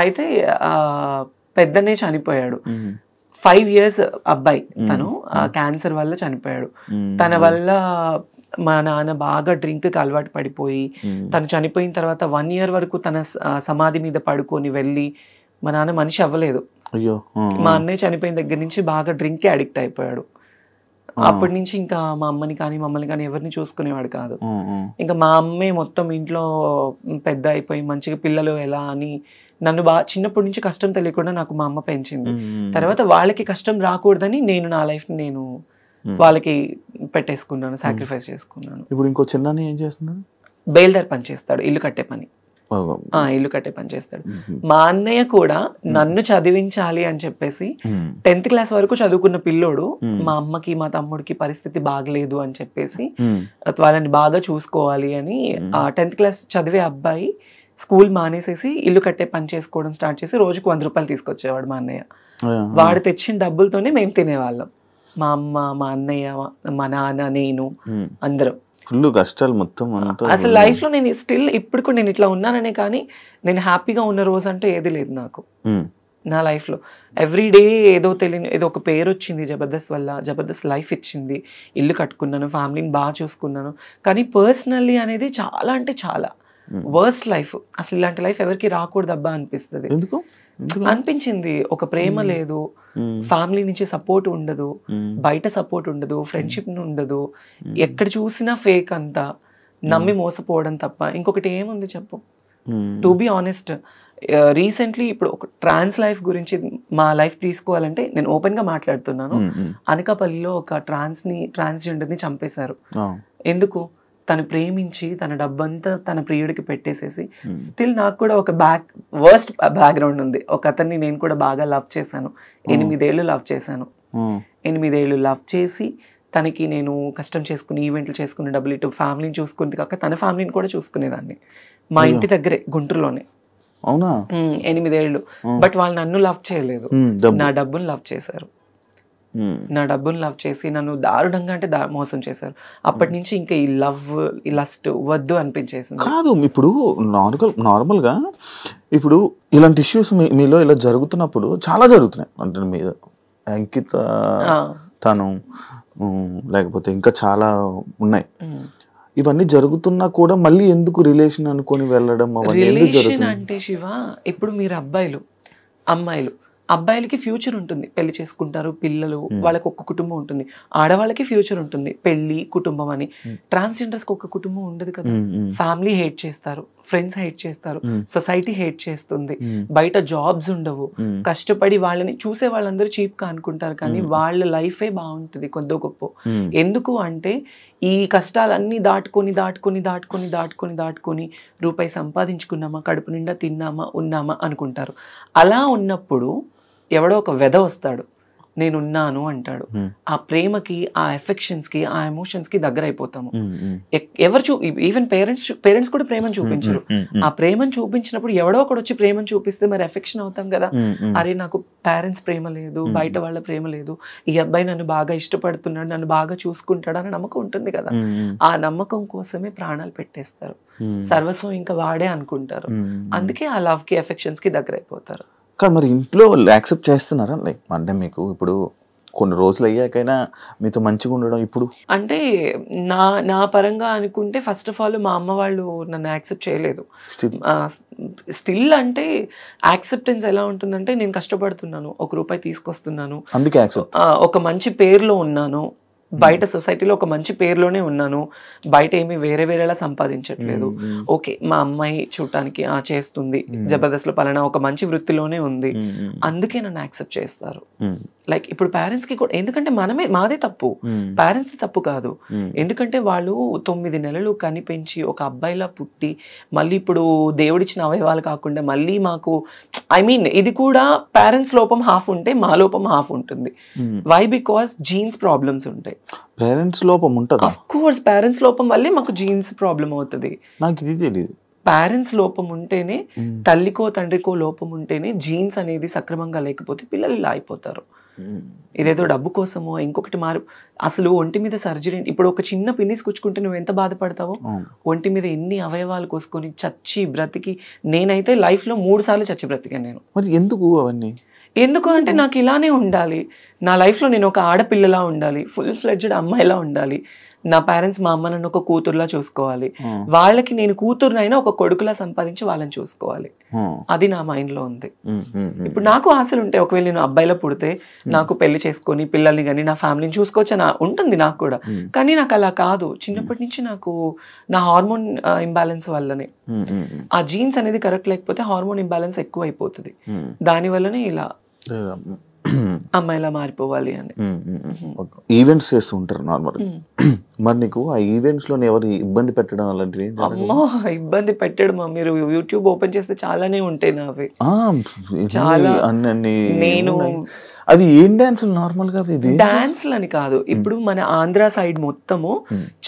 అయితే పెద్దన్నయ్య చనిపోయాడు. 5 years అబ్బాయి, తను క్యాన్సర్ వల్ల చనిపోయాడు. తన వల్ల మా నాన్న బాగా డ్రింక్ కి అలవాటు పడిపోయి, తను చనిపోయిన తర్వాత 1 year వరకు తన సమాధి మీద పడుకొని వెళ్ళి, మా నాన్న మనిషి అవ్వలేదు. మా అన్నయ్య చనిపోయిన దగ్గర నుంచి బాగా డ్రింక్ కి అడిక్ట్ అయిపోయాడు. అప్పటి నుంచి ఇంకా మా అమ్మని కానీ మమ్మల్ని కానీ ఎవరిని చూసుకునేవాడు కాదు. ఇంకా మా అమ్మే మొత్తం ఇంట్లో పెద్ద అయిపోయి మంచిగా పిల్లలు ఎలా అని నన్ను చిన్నప్పటి నుంచి కష్టం తెలియకుండా నాకు మా అమ్మ పెంచింది. తర్వాత వాళ్ళకి కష్టం రాకూడదని నేను నా లైఫ్ నేను వాళ్ళకి పెట్టేసుకున్నాను, సాక్రిఫైస్ చేసుకున్నాను. ఇప్పుడు ఇంకో చిన్న ఏం చేస్తున్నాడు? బేల్దార్ పని చేస్తాడు, ఇల్లు కట్టే పని. ఇల్లు కట్టే పని చేస్తాడు. మా అన్నయ్య కూడా నన్ను చదివించాలి అని చెప్పేసి 10th క్లాస్ వరకు చదువుకున్న పిల్లోడు మా అమ్మకి మా తమ్ముడికి పరిస్థితి బాగలేదు అని చెప్పేసి వాళ్ళని బాగా చూసుకోవాలి అని ఆ 10th క్లాస్ చదివే అబ్బాయి స్కూల్ మానేసేసి ఇల్లు కట్టే పని చేసుకోవడం స్టార్ట్ చేసి రోజుకు 100 రూపాయలు తీసుకొచ్చేవాడు మా అన్నయ్య. వాడు తెచ్చిన డబ్బులతోనే మేము తినేవాళ్ళం, మా అమ్మ, మా అన్నయ్య, మా నాన్న, నేను, అందరం. ఫుల్ కష్టాలు మొత్తం. అసలు లైఫ్ లో నేను స్టిల్ ఇప్పుడు కూడా నేను ఇట్లా ఉన్నాననే కానీ నేను హ్యాపీగా ఉన్న రోజు అంటే ఏది లేదు నాకు. నా లైఫ్ లో ఎవ్రీ డే ఏదో తెలియని ఏదో ఒక పేరు వచ్చింది జబర్దస్త్ వల్ల, జబర్దస్త్ లైఫ్ ఇచ్చింది, ఇల్లు కట్టుకున్నాను, ఫ్యామిలీని బాగా చూసుకున్నాను. కానీ పర్సనల్లీ అనేది చాలా అంటే చాలా వర్స్ట్ లైఫ్. అసలు ఇలాంటి లైఫ్ ఎవరికి రాకూడదు అబ్బా అనిపిస్తుంది. అనిపించింది. ఒక ప్రేమ లేదు, ఫ్యామిలీ నుంచి సపోర్ట్ ఉండదు, బయట సపోర్ట్ ఉండదు, ఫ్రెండ్షిప్ ఉండదు, ఎక్కడ చూసినా ఫేక్ అంతా, నమ్మి మోసపోవడం తప్ప ఇంకొకటి ఏముంది చెప్పు. టు బి ఆనెస్ట్, రీసెంట్లీ ఇప్పుడు ఒక ట్రాన్స్ లైఫ్ గురించి మా లైఫ్ తీసుకోవాలంటే నేను ఓపెన్ గా మాట్లాడుతున్నాను. అనకాపల్లిలో ఒక ట్రాన్స్జెండర్ ని చంపేశారు. ఎందుకు? తను ప్రేమించి తన డబ్బంతా తన ప్రియుడికి పెట్టేసేసి. స్టిల్ నాకు కూడా ఒక వర్స్ట్ బ్యాక్గ్రౌండ్ ఉంది. ఒక అతన్ని నేను కూడా బాగా లవ్ చేశాను, 8 ఏళ్ళు లవ్ చేశాను. 8 ఏళ్ళు లవ్ చేసి తనకి నేను కష్టం చేసుకుని ఈవెంట్లు చేసుకుని డబ్బులు ఇటు ఫ్యామిలీని చూసుకుంది కాక తన ఫ్యామిలీని కూడా చూసుకునేదాన్ని. మా ఇంటి దగ్గరే గుంటూరులోనే. అవునా? 8 ఏళ్ళు. బట్ వాళ్ళు నన్ను లవ్ చేయలేదు, నా డబ్బును లవ్ చేశారు. నా డబ్బును లవ్ చేసి నన్ను దారుణంగా అంటే మోసం చేశారు. అప్పటి నుంచి ఇంకా ఈ లవ్, ఈ లస్ట్ వద్దు అనిపించేసింది. కాదు, ఇప్పుడు నార్మల్ గా ఇప్పుడు ఇలాంటి ఇష్యూస్ మీలో ఇలా జరుగుతున్నప్పుడు చాలా జరుగుతున్నాయి అంటే మీద అంకిత తను లేకపోతే ఇంకా చాలా ఉన్నాయి. ఇవన్నీ జరుగుతున్నా కూడా మళ్ళీ ఎందుకు రిలేషన్ అనుకొని వెళ్ళడం? రిలేషన్ అంటే శివ, ఇప్పుడు మీరు అబ్బాయిలు అమ్మాయిలు, అబ్బాయిలకి ఫ్యూచర్ ఉంటుంది, పెళ్లి చేసుకుంటారు, పిల్లలు, వాళ్ళకి ఒక కుటుంబం ఉంటుంది. ఆడవాళ్ళకి ఫ్యూచర్ ఉంటుంది, పెళ్లి, కుటుంబం అని. ట్రాన్స్జెండర్స్కి ఒక కుటుంబం ఉండదు కదా. ఫ్యామిలీ హేట్ చేస్తారు, ఫ్రెండ్స్ హేట్ చేస్తారు, సొసైటీ హేట్ చేస్తుంది, బయట జాబ్స్ ఉండవు, కష్టపడి వాళ్ళని చూసే వాళ్ళందరూ చీప్ గా అనుకుంటారు కానీ వాళ్ళ లైఫే బాగుంటుంది కొద్దో గొప్ప. ఎందుకు అంటే ఈ కష్టాలన్నీ దాటుకొని దాటుకొని దాటుకొని దాటుకొని దాటుకొని రూపాయి సంపాదించుకున్నామా, కడుపు నిండా తిన్నామా, ఉన్నామా అనుకుంటారు. అలా ఉన్నప్పుడు ఎవడో ఒక వెధ వస్తాడు, నేనున్నాను అంటాడు. ఆ ప్రేమకి, ఆ ఎఫెక్షన్స్ కి, ఆ ఎమోషన్స్ కి దగ్గర అయిపోతాము. ఎవరు ఈవెన్ పేరెంట్స్ కూడా ప్రేమను చూపించరు. ఆ ప్రేమను చూపించినప్పుడు ఎవడో ఒకడు వచ్చి ప్రేమను చూపిస్తే మరి ఎఫెక్షన్ అవుతాం కదా. అరే నాకు పేరెంట్స్ ప్రేమ లేదు, బయట వాళ్ళ ప్రేమ లేదు, ఈ అబ్బాయి నన్ను బాగా ఇష్టపడుతున్నాడు, నన్ను బాగా చూసుకుంటాడు అనే నమ్మకం ఉంటుంది కదా. ఆ నమ్మకం కోసమే ప్రాణాలు పెట్టేస్తారు, సర్వస్వం ఇంకా వాడే అనుకుంటారు. అందుకే ఆ లవ్ కి, ఎఫెక్షన్స్ కి దగ్గర అయిపోతారు. కానీ మరి ఇంట్లో యాక్సెప్ట్ చేస్తున్నారా? లైక్ అంటే మీకు ఇప్పుడు కొన్ని రోజులు అయ్యాకైనా మీతో మంచిగా ఉండడం ఇప్పుడు అంటే నా పరంగా అనుకుంటే ఫస్ట్ ఆఫ్ ఆల్ మా అమ్మ వాళ్ళు నన్ను యాక్సెప్ట్ చేయలేదు. స్టిల్ అంటే యాక్సెప్టెన్స్ ఎలా ఉంటుందంటే నేను కష్టపడుతున్నాను, 1 రూపాయి తీసుకొస్తున్నాను, అందుకే ఒక మంచి పేరులో ఉన్నాను, బయట సొసైటీలో ఒక మంచి పేరులోనే ఉన్నాను, బయట ఏమి వేరేలా సంపాదించట్లేదు. ఓకే, మా అమ్మాయి చూడటానికి చేస్తుంది, జబర్దస్త్ లో పలానా ఒక మంచి వృత్తిలోనే ఉంది, అందుకే నన్ను యాక్సెప్ట్ చేస్తారు. లైక్ ఇప్పుడు పేరెంట్స్ కి కూడా, ఎందుకంటే మాదే తప్పు, పేరెంట్స్ తప్పు కాదు. ఎందుకంటే వాళ్ళు 9 నెలలు కనిపెంచి ఒక అబ్బాయిలా పుట్టి మళ్ళీ ఇప్పుడు దేవుడిచ్చిన అవయవాలు కాకుండా మళ్ళీ మాకు ఇది కూడా పేరెంట్స్ లోపం హాఫ్ ఉంటే మా లోపం హాఫ్ ఉంటుంది. వై? బికాస్ జీన్స్ ప్రాబ్లమ్స్ ఉంటాయి. పేరెంట్స్ లోపం ఉంటుంది. ఆఫ్ కోర్స్ పేరెంట్స్ లోపం వల్లే మాకు జీన్స్ ప్రాబ్లం అవుతుంది. నాకు ఇది తెలియదు. పేరెంట్స్ లోపం ఉంటేనే, తల్లికో తండ్రికో లోపం ఉంటేనే జీన్స్ అనేది సక్రమంగా లేకపోతే పిల్లలు ఇలా అయిపోతారు. ఇదేదో డబ్బు కోసమో ఇంకొకటి అసలు ఒంటి మీద సర్జరీ, ఇప్పుడు ఒక చిన్న పిన్నిస్ కుచ్చుకుంటే నువ్వు ఎంత బాధపడతావో, ఒంటి మీద ఎన్ని అవయవాలు కోసుకొని చచ్చి బ్రతికి, నేనైతే లైఫ్ లో 3 సార్లు చచ్చి బ్రతికాను నేను. మరి ఎందుకు అవన్నీ? ఎందుకు అంటే నాకు ఇలానే ఉండాలి, నా లైఫ్లో నేను ఒక ఆడపిల్లలా ఉండాలి, ఫుల్ ఫ్లెడ్జ్డ్ అమ్మాయిలా ఉండాలి, నా పేరెంట్స్ మా అమ్మ నన్ను ఒక కూతురులా చూసుకోవాలి, వాళ్ళకి నేను కూతురునైనా ఒక కొడుకులా సంపాదించి వాళ్ళని చూసుకోవాలి, అది నా మైండ్ లో ఉంది. ఇప్పుడు నాకు ఆశలు ఉంటాయి, ఒకవేళ నేను అబ్బాయిలో పుడితే నాకు పెళ్లి చేసుకొని పిల్లల్ని కానీ నా ఫ్యామిలీని చూసుకోవచ్చు అని ఉంటుంది నాకు కూడా. కానీ నాకు అలా కాదు, చిన్నప్పటి నుంచి నాకు నా హార్మోన్ ఇంబ్యాలెన్స్ వల్లనే, ఆ జీన్స్ అనేది కరెక్ట్ లేకపోతే హార్మోన్ ఇంబ్యాలెన్స్ ఎక్కువ అయిపోతుంది, దాని వల్లనే ఇలా అమ్మాయిలా మారిపోవాలి అని. ఈవెంట్స్ చేస్తూ ఉంటారు నార్మల్. మరి నీకు ఆ ఈవెంట్స్ లో ఎవరు ఇబ్బంది పెట్టడం అలాంటివి? అమ్మో ఇబ్బంది పెట్టడం, మీరు యూట్యూబ్ ఓపెన్ చేస్తే చాలానే ఉంటాయి నావి. చాలా నేను అవి ఏం డాన్స్ నార్మల్ గా? డాన్స్లు అని కాదు, ఇప్పుడు మన ఆంధ్ర సైడ్ మొత్తము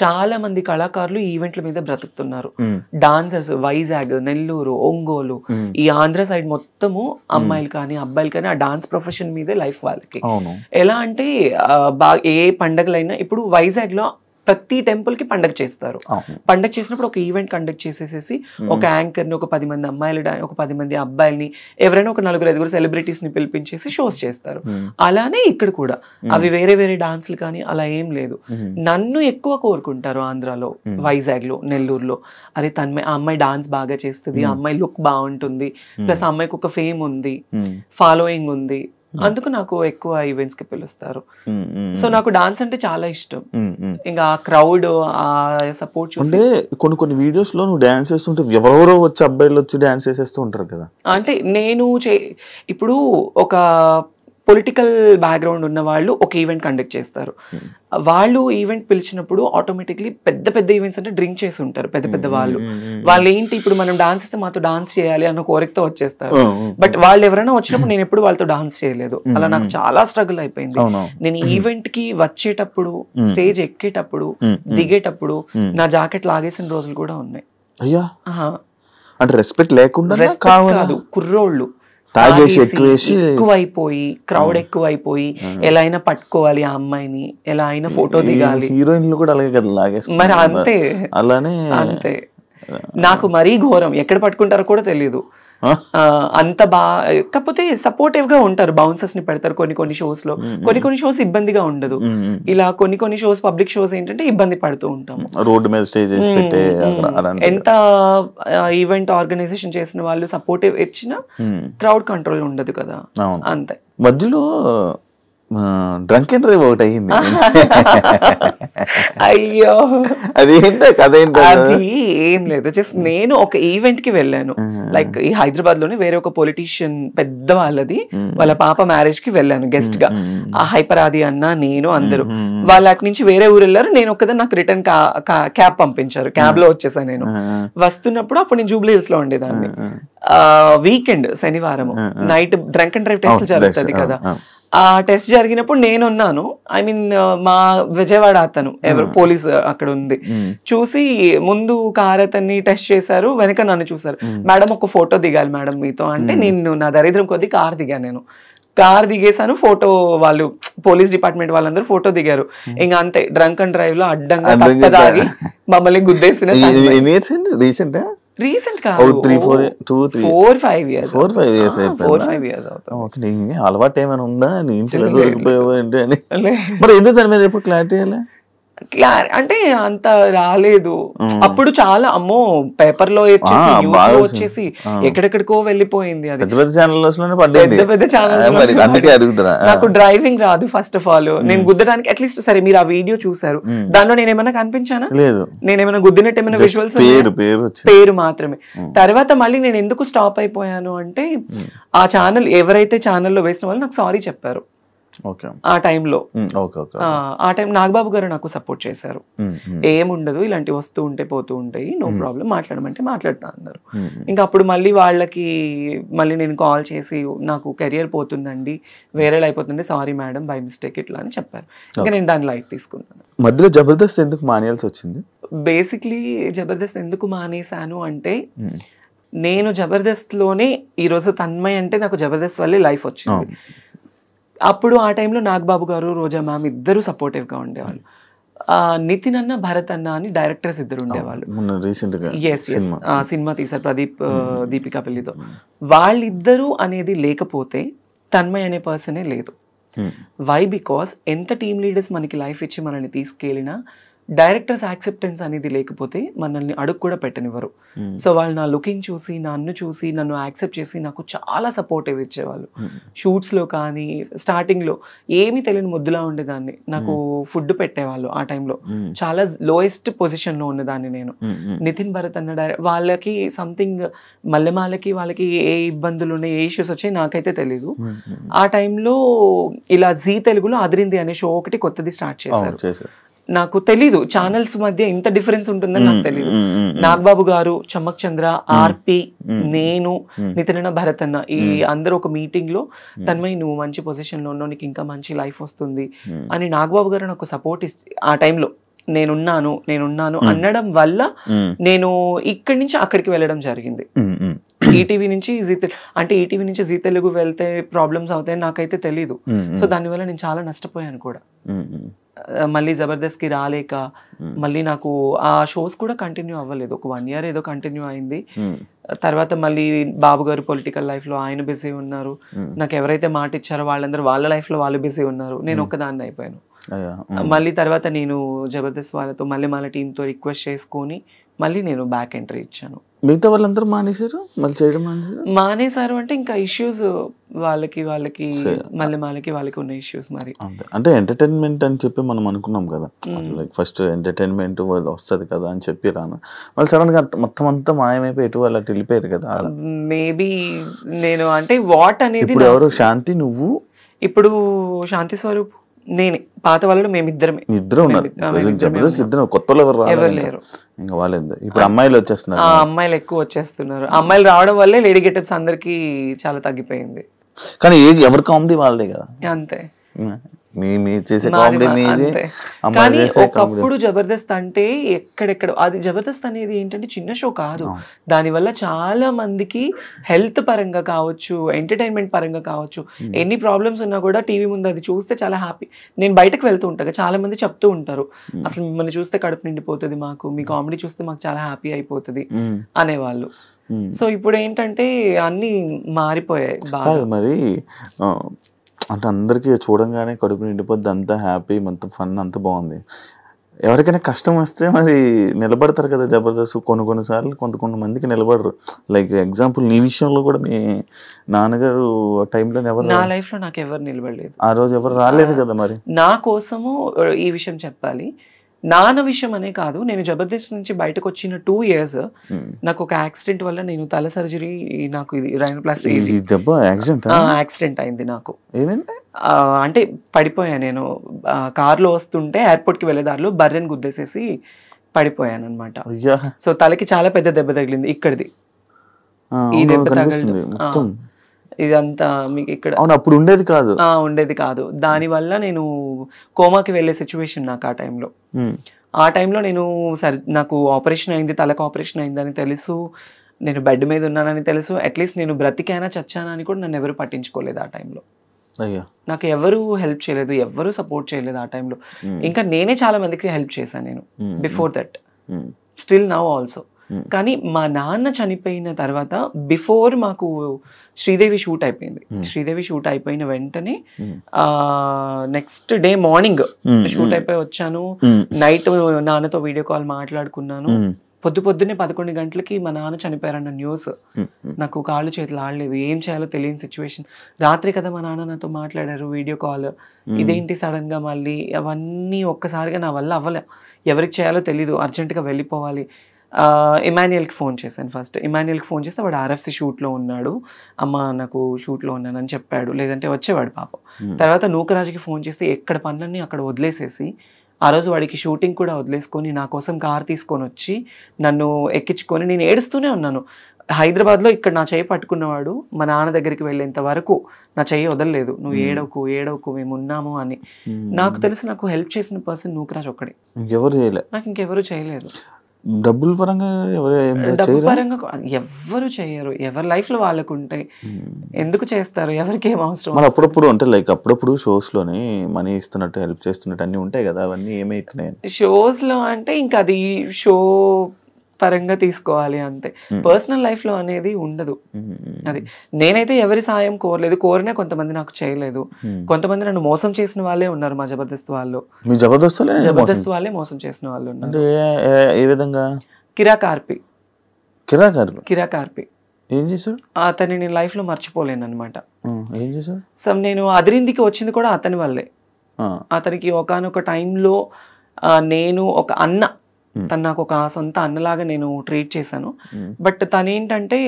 చాలా మంది కళాకారులు ఈవెంట్ల మీద బ్రతుకుతున్నారు. డాన్సర్స్ వైజాగ్, నెల్లూరు, ఒంగోలు, ఈ ఆంధ్ర సైడ్ మొత్తము అమ్మాయిలు కానీ అబ్బాయిలు కానీ ఆ డాన్స్ ప్రొఫెషన్ మీదే లైఫ్ వాళ్ళకి. ఎలా అంటే ఏ పండగలైనా, ఇప్పుడు వైజాగ్ లో ప్రతి టెంపుల్ కి పండగ చేస్తారు. పండగ చేసినప్పుడు ఒక ఈవెంట్ కండక్ట్ చేసేసేసి ఒక యాంకర్ ని, ఒక 10 మంది అమ్మాయిలు, ఒక 10 మంది అబ్బాయిల్ని, ఎవరైనా ఒక 4-5 సెలబ్రిటీస్ ని పిలిపించేసి షోస్ చేస్తారు. అలానే ఇక్కడ కూడా అవి వేరే వేరే డాన్స్లు కానీ అలా ఏం లేదు. నన్ను ఎక్కువ కోరుకుంటారు ఆంధ్రాలో, వైజాగ్ లో, నెల్లూరులో. అరే ఆ అమ్మాయి డాన్స్ బాగా చేస్తుంది, ఆ అమ్మాయి లుక్ బాగుంటుంది, ప్లస్ ఆ అమ్మాయికి ఒక ఫేమ్ ఉంది, ఫాలోయింగ్ ఉంది, అందుకు నాకు ఎక్కువ ఈవెంట్స్ కి పిలుస్తారు. సో నాకు డాన్స్ అంటే చాలా ఇష్టం. ఇంకా ఆ క్రౌడ్, ఆ సపోర్ట్ చూస్తే కొన్ని వీడియోస్ లో నువ్వు డాన్స్ చేస్తుంటే ఎవరెవరో వచ్చి అబ్బాయిలు వచ్చి డాన్స్ చేసేస్తూ ఉంటారు కదా. అంటే నేను ఇప్పుడు ఒక పొలిటికల్ బ్యాక్గ్రౌండ్ ఉన్న వాళ్ళు ఒక ఈవెంట్ కండక్ట్ చేస్తారు. వాళ్ళు ఈవెంట్ పిలిచినప్పుడు ఆటోమేటిక్లీ పెద్ద పెద్ద ఈవెంట్స్ అంటే డ్రింక్ చేసి ఉంటారు పెద్ద పెద్ద వాళ్ళు. వాళ్ళు ఏంటి, ఇప్పుడు మనం డాన్స్ ఇస్తే మాతో డాన్స్ చేయాలి అన్న కోరికతో వచ్చేస్తారు. బట్ వాళ్ళు ఎవరైనా వచ్చినప్పుడు నేను ఎప్పుడు వాళ్ళతో డాన్స్ చేయలేదు. అలా నాకు చాలా స్ట్రగుల్ అయిపోయింది. నేను ఈవెంట్ కి వచ్చేటప్పుడు, స్టేజ్ ఎక్కేటప్పుడు, దిగేటప్పుడు నా జాకెట్ లాగేసిన రోజులు కూడా ఉన్నాయి. అయ్యా, అంటే రెస్పెక్ట్ లేకుండా కాదు, కుర్రోళ్ళు ఎక్కువైపోయి, క్రౌడ్ ఎక్కువైపోయి, ఎలా అయినా పట్టుకోవాలి ఆ అమ్మాయిని, ఎలా అయినా ఫోటో దిగాలి. హీరోయిన్లు కూడా అలాగే కదా లాగేస్తారు. మరి అంతే, అలానే అంతే. నాకు మరీ ఘోరం, ఎక్కడ పట్టుకుంటారో కూడా తెలియదు. అంత కాకపోతే సపోర్టివ్ గా ఉంటారు, బౌన్సర్స్ ని పెడతారు కొన్ని షోస్ లో. కొన్ని షోస్ ఇబ్బందిగా ఉండదు. ఇలా కొన్ని షోస్, పబ్లిక్ షోస్ ఏంటంటే ఇబ్బంది పడుతూ ఉంటాము. రోడ్డు మీద స్టేజ్ ఎంత ఈవెంట్ ఆర్గనైజేషన్ చేసిన వాళ్ళు సపోర్టివ్ ఇచ్చినా క్రౌడ్ కంట్రోల్ ఉండదు కదా, అంతే. మధ్యలో డ్రంక్ అండ్ డ్రైవ్ ఒకటి అయ్యింది. అయ్యో, అదేంటో కదేంటో. అది ఏం లేదు, జస్ట్ నేను ఒక ఈవెంట్ కి వెళ్ళాను. లైక్ ఈ హైదరాబాద్ లోనే వేరే ఒక పొలిటీషియన్ పెద్ద వాళ్ళది, వాళ్ళ పాప మ్యారేజ్ కి వెళ్ళాను గెస్ట్ గా. ఆ హైపర్ ఆది అన్న, నేను, అందరూ. వాళ్ళు అటు నుంచి వేరే ఊరు వెళ్ళారు. నేను ఒక్కదాన్ని, నాకు రిటర్న్ క్యాబ్ పంపించారు. క్యాబ్ లో వచ్చేసాను. నేను వస్తున్నప్పుడు అప్పుడు నేను జూబ్లీ హిల్స్ లో ఉండేదాన్ని. వీకెండ్ శనివారం night drunk and drive test జరుగుతుంది కదా. ఆ టెస్ట్ జరిగినప్పుడు నేనున్నాను. ఐ మీన్ మా విజయవాడ అతను ఎవరు పోలీస్ అక్కడ ఉంది, చూసి ముందు కార్ అతన్ని టెస్ట్ చేశారు, వెనక నన్ను చూసారు. మేడం ఒక ఫోటో దిగాలి మేడం మీతో అంటే, నేను నా దరిద్రం కొద్ది కార్ దిగాను. నేను కార్ దిగేసాను, ఫోటో వాళ్ళు పోలీస్ డిపార్ట్మెంట్ వాళ్ళందరూ ఫోటో దిగారు. ఇంకా అంతే, డ్రంక్ అండ్ డ్రైవ్ లో అడ్డంగా తప్పదాగి మమ్మల్ని గుద్దేసిన. రీసెంట్ కాదు, 4-5 years అలవాటు ఏమైనా ఉందా? దొరికిపోయావు ఏంటి అని. మరి ఎందుకు దాని మీద ఎప్పుడు క్లారిటీ అంటే అంత రాలేదు అప్పుడు. చాలా అమ్మో పేపర్ లో వచ్చేసి ఎక్కడెక్కడికో వెళ్ళిపోయింది. అది పెద్ద పెద్ద ఛానల్. నాకు డ్రైవింగ్ రాదు ఫస్ట్ ఆఫ్ ఆల్. నేను గుద్దడానికి అట్లీస్ట్, సరే మీరు ఆ వీడియో చూసారు, దానిలో నేనేమైనా కనిపించానా? లేదు. నేనేమైనా గుద్దినట్టు ఏమైనా విజువల్స్? పేరు మాత్రమే. తర్వాత మళ్ళీ నేను ఎందుకు స్టాప్ అయిపోయాను అంటే, ఆ ఛానల్ ఎవరైతే ఛానల్లో వేసిన వాళ్ళు నాకు సారీ చెప్పారు ఆ టైంలో. ఆ టైం నాగబాబు గారు నాకు సపోర్ట్ చేశారు. ఏముండదు, ఇలాంటి వస్తూ ఉంటే పోతూ ఉంటాయి, నో ప్రాబ్లం, మాట్లాడమంటే మాట్లాడుతా అన్నారు. ఇంకా అప్పుడు మళ్ళీ వాళ్ళకి మళ్ళీ నేను కాల్ చేసి, నాకు కెరియర్ పోతుందండి, వేరే అయిపోతుంది, సారీ మేడం బై మిస్టేక్ ఇట్లా అని చెప్పారు. ఇంకా నేను దాన్ని లైట్ తీసుకున్నాను. మధ్యలో జబర్దస్త్ ఎందుకు మానేయాల్సి వచ్చింది? బేసిక్లీ జబర్దస్త్ ఎందుకు మానేశాను అంటే, నేను జబర్దస్త్ లోనే ఈరోజు తన్మయ్ అంటే నాకు జబర్దస్త్ వల్లే లైఫ్ వచ్చింది. అప్పుడు ఆ టైంలో నాగబాబు గారు, రోజా మ్యామ్ ఇద్దరు సపోర్టివ్ గా ఉండేవాళ్ళు. నితిన్ అన్న, భరత్ అన్న అని డైరెక్టర్స్ ఇద్దరు ఉండేవాళ్ళు. సినిమా తీశారు ప్రదీప్, దీపికా పెళ్లితో. వాళ్ళిద్దరూ అనేది లేకపోతే తన్మయ్ అనే పర్సనే లేదు. వై? బికాస్ ఎంత టీమ్ లీడర్స్ మనకి లైఫ్ ఇచ్చి మనల్ని తీసుకెళ్ళినా డైరెక్టర్స్ యాక్సెప్టెన్స్ అనేది లేకపోతే మనల్ని అడుగు కూడా పెట్టనివ్వరు. సో వాళ్ళు నా లుకింగ్ చూసి నన్ను చూసి నన్ను యాక్సెప్ట్ చేసి నాకు చాలా సపోర్టివ్ ఇచ్చేవాళ్ళు. షూట్స్లో కానీ స్టార్టింగ్లో ఏమీ తెలియని ముద్దులా ఉండేదాన్ని. నాకు ఫుడ్ పెట్టేవాళ్ళు ఆ టైంలో. చాలా లోయెస్ట్ పొజిషన్లో ఉన్నదాన్ని నేను. నితిన్ భరత్ అన్న వాళ్ళకి సంథింగ్ మల్లెమాలకి వాళ్ళకి ఏ ఇబ్బందులు ఉన్నాయి, ఏ ఇష్యూస్ వచ్చాయి నాకైతే తెలీదు. ఆ టైంలో ఇలా జీ తెలుగులో అదిరింది అనే షో ఒకటి కొత్తది స్టార్ట్ చేశారు. నాకు తెలీదు ఛానల్స్ మధ్య ఇంత డిఫరెన్స్ ఉంటుందని నాకు తెలీదు. నాగబాబు గారు, చమ్మక్ చంద్ర, ఆర్పి, నేను, నితిన్ భరత్ అన్న ఈ అందరూ ఒక మీటింగ్ లో తన్మయ్ నువ్వు మంచి పొజిషన్ లో ఉన్నావు, నీకు ఇంకా మంచి లైఫ్ వస్తుంది అని నాగబాబు గారు నాకు సపోర్ట్ ఆ టైంలో నేనున్నాను అనడం వల్ల నేను ఇక్కడి నుంచి అక్కడికి వెళ్ళడం జరిగింది. ఈటీవీ నుంచి ఈటీవీ నుంచి జీ తెలుగు వెళ్తే ప్రాబ్లమ్స్ అవుతాయని నాకైతే తెలీదు. సో దానివల్ల నేను చాలా నష్టపోయాను కూడా. మళ్ళీ జబర్దస్త్ కి రాలేక మళ్ళీ నాకు ఆ షోస్ కూడా కంటిన్యూ అవ్వలేదు. ఒక 1 year ఏదో కంటిన్యూ అయింది. తర్వాత మళ్ళీ బాబు గారు పొలిటికల్ లైఫ్ లో ఆయన బిజీ ఉన్నారు. నాకు ఎవరైతే మాట ఇచ్చారో వాళ్ళందరూ వాళ్ళ లైఫ్ లో వాళ్ళు బిజీ ఉన్నారు. నేను ఒక్కదాన్ని అయిపోయాను. మళ్ళీ తర్వాత నేను జబర్దస్త్ వాళ్ళతో మళ్ళీ వాళ్ళ టీంతో రిక్వెస్ట్ చేసుకొని మళ్ళీ నేను బ్యాక్ ఎంట్రీ ఇచ్చాను. మిగతా వాళ్ళందరూ మానేశారు, మళ్ళీ చేయడం మానేశారు అంటే ఇంకా ఇష్యూస్ వాళ్ళకి వాళ్ళకి ఉన్న ఇష్యూస్. మరి అంటే ఎంటర్టైన్మెంట్ అని చెప్పి మనం అనుకున్నాం కదా, లైక్ ఫస్ట్ ఎంటర్టైన్మెంట్ వస్తుంది కదా అని చెప్పి రాను, వాళ్ళు సడన్ గా మొత్తం అంతా మాయమైపోయి ఎటు వాళ్ళు అటు వెళ్ళిపోయారు కదా. మేబీ నేను అంటే వాట్ అనేది ఇప్పుడు ఎవరు శాంతి, నువ్వు, ఇప్పుడు శాంతి స్వరూప్, నేనే. పాత వాళ్ళు మేమిద్దరమే. ఇద్దరు ఉన్నారు జబర్దస్త్, ఇద్దరు. కొత్త ఎవరు లేరు. ఇంకా వాళ్ళేంది ఇప్పుడు అమ్మాయిలు వచ్చేస్తున్నారు. అమ్మాయిలు ఎక్కువ వచ్చేస్తున్నారు. అమ్మాయిలు రావడం వల్లే లేడీ గెటప్స్ అందరికి చాలా తగ్గిపోయింది. కానీ ఎవరి కామెడీ వాళ్ళదే కదా. అంతే. కానీ ఒకప్పుడు జబర్దస్త్ అంటే ఎక్కడెక్కడ అది జబర్దస్త్ అనేది ఏంటంటే చిన్న షో కాదు. దానివల్ల చాలా మందికి హెల్త్ పరంగా కావచ్చు, ఎంటర్టైన్మెంట్ పరంగా కావచ్చు, ఎన్ని ప్రాబ్లమ్స్ ఉన్నా కూడా టీవీ ముందు అది చూస్తే చాలా హ్యాపీ. నేను బయటకు వెళ్తూ ఉంటాను, చాలా మంది చెప్తూ ఉంటారు అసలు మిమ్మల్ని చూస్తే కడుపు నిండిపోతుంది మాకు, మీ కామెడీ చూస్తే మాకు చాలా హ్యాపీ అయిపోతుంది అనేవాళ్ళు. సో ఇప్పుడు ఏంటంటే అన్ని మారిపోయాయి బాగా. మరి అంటే అందరికీ చూడంగానే కడుపు నిండిపోద్ది, అంతా హ్యాపీ, మొత్తం ఫన్, అంత బాగుంది. ఎవరికైనా కష్టం వస్తే మరి నిలబడతారు కదా జబర్దస్త్. కొన్నిసార్లు కొంతమందికి నిలబడరు. లైక్ ఎగ్జాంపుల్ నీ విషయంలో కూడా మీ నాన్నగారు టైంలో ఎవరు, నా లైఫ్ లో నాకు ఎవరు నిలబడలేదు. ఆ రోజు ఎవరు రాలేదు కదా. మరి నా కోసము ఈ విషయం చెప్పాలి, నాన్న విషయం అనే కాదు, నేను జబర్దస్త్ నుంచి బయటకు వచ్చిన 2 years నాకు ఒక యాక్సిడెంట్ వల్ల నేను తల సర్జరీ, నాకు ఇది రైనోప్లాస్టీ యాక్సిడెంట్ అయింది. నాకు అంటే పడిపోయా. నేను కార్లో వస్తుంటే ఎయిర్పోర్ట్ కి వెళ్ళే దారిలో బర్రెని గుద్దేసేసి పడిపోయాను అనమాట. సో తలకి చాలా పెద్ద దెబ్బ తగిలింది. ఇక్కడిది ఈ దెబ్బ తగిలింది. ఇదంతా మీకు ఇక్కడ అప్పుడు ఉండేది కాదు. దానివల్ల నేను కోమాకి వెళ్ళే సిచ్యువేషన్ నాకు ఆ టైంలో నేను నాకు ఆపరేషన్ అయింది, తలకు ఆపరేషన్ అయిందని తెలుసు, నేను బెడ్ మీద ఉన్నానని తెలుసు. అట్లీస్ట్ నేను బ్రతికైనా చచ్చానా అని కూడా నన్ను ఎవరు పట్టించుకోలేదు ఆ టైంలో. నాకు ఎవరు హెల్ప్ చేయలేదు, ఎవరు సపోర్ట్ చేయలేదు ఆ టైంలో. ఇంకా నేనే చాలా మందికి హెల్ప్ చేశాను నేను before that, still now also. కానీ మా నాన్న చనిపోయిన తర్వాత బిఫోర్ మాకు శ్రీదేవి షూట్ అయిపోయింది. శ్రీదేవి షూట్ అయిపోయిన వెంటనే నెక్స్ట్ డే మార్నింగ్ షూట్ అయిపోయి వచ్చాను. నైట్ నాన్నతో వీడియో కాల్ మాట్లాడుకున్నాను. పొద్దున్నే 11 గంటలకి మా నాన్న చనిపోయారన్న న్యూస్. నాకు కాళ్ళు చేతులు ఆడలేదు, ఏం చేయాలో తెలియని సిచ్యువేషన్. రాత్రి కదా మా నాన్న నాతో మాట్లాడారు వీడియో కాల్. ఇదేంటి సడన్ గా మళ్ళీ, అవన్నీ ఒక్కసారిగా నా వల్ల అవ్వలే. ఎవరికి చేయాలో తెలీదు, అర్జెంటుగా వెళ్ళిపోవాలి. ఇమాన్యుయల్కి ఫోన్ చేశాను. ఫస్ట్ ఇమాన్యుయల్కి ఫోన్ చేస్తే వాడు ఆర్ఎఫ్సి షూట్లో ఉన్నాడు, అమ్మ నాకు షూట్లో ఉన్నానని చెప్పాడు, లేదంటే వచ్చేవాడు పాపం. తర్వాత నూకరాజుకి ఫోన్ చేస్తే ఎక్కడ పనులన్నీ అక్కడ వదిలేసేసి ఆ రోజు వాడికి షూటింగ్ కూడా వదిలేసుకొని నా కోసం కార్ తీసుకొని వచ్చి నన్ను ఎక్కించుకొని, నేను ఏడుస్తూనే ఉన్నాను. హైదరాబాద్లో ఇక్కడ నా చెయ్యి పట్టుకున్నవాడు మా నాన్న దగ్గరికి వెళ్ళేంత వరకు నా చెయ్యి వదలలేదు. నువ్వు ఏడవకు మేము ఉన్నాము అని. నాకు తెలిసి నాకు హెల్ప్ చేసిన పర్సన్ నూకరాజ్ ఒక్కడే, నాకు ఇంకెవరు చేయలేదు. డబ్బుల పరంగా ఎవ్వరు చేయరు. ఎవరి లైఫ్ లో వాళ్ళకు ఉంటాయి, ఎందుకు చేస్తారు, ఎవరికి ఏం అవసరం. మరి అప్పుడప్పుడు అంటే లైక్ అప్పుడప్పుడు షోస్ లోని మనీ ఇస్తున్నట్టు, హెల్ప్ చేస్తున్నట్టు అన్ని ఉంటాయి కదా, అవన్నీ ఏమైతున్నాయి షోస్ లో? అంటే ఇంకా అది షో పరంగా తీసుకోవాలి అంతే. పర్సనల్ లైఫ్ లో అనేది ఉండదు. అది నేనైతే ఎవరి సాయం కోరలేదు, కోరినా కొంతమంది నాకు చేయలేదు. కొంతమంది నన్ను మోసం చేసిన వాళ్ళే ఉన్నారు మా జబర్దస్త్ వాళ్ళు. జబర్దస్త్ వాళ్ళే మోసం చేసిన వాళ్ళు ఉన్నారు. ఏ విధంగా? కిరాకార్పి ఏం చేశాడు? అతన్ని నేను లైఫ్ లో మర్చిపోలేను అనమాట. ఏం చేశాడు? సో నేను అదిరిందికి వచ్చింది కూడా అతని వల్లే. అతనికి ఒకానొక టైంలో నేను ఒక అన్న, తను నాకు ఒక సొంత అన్నలాగా నేను ట్రీట్ చేశాను. బట్ తనేంటంటే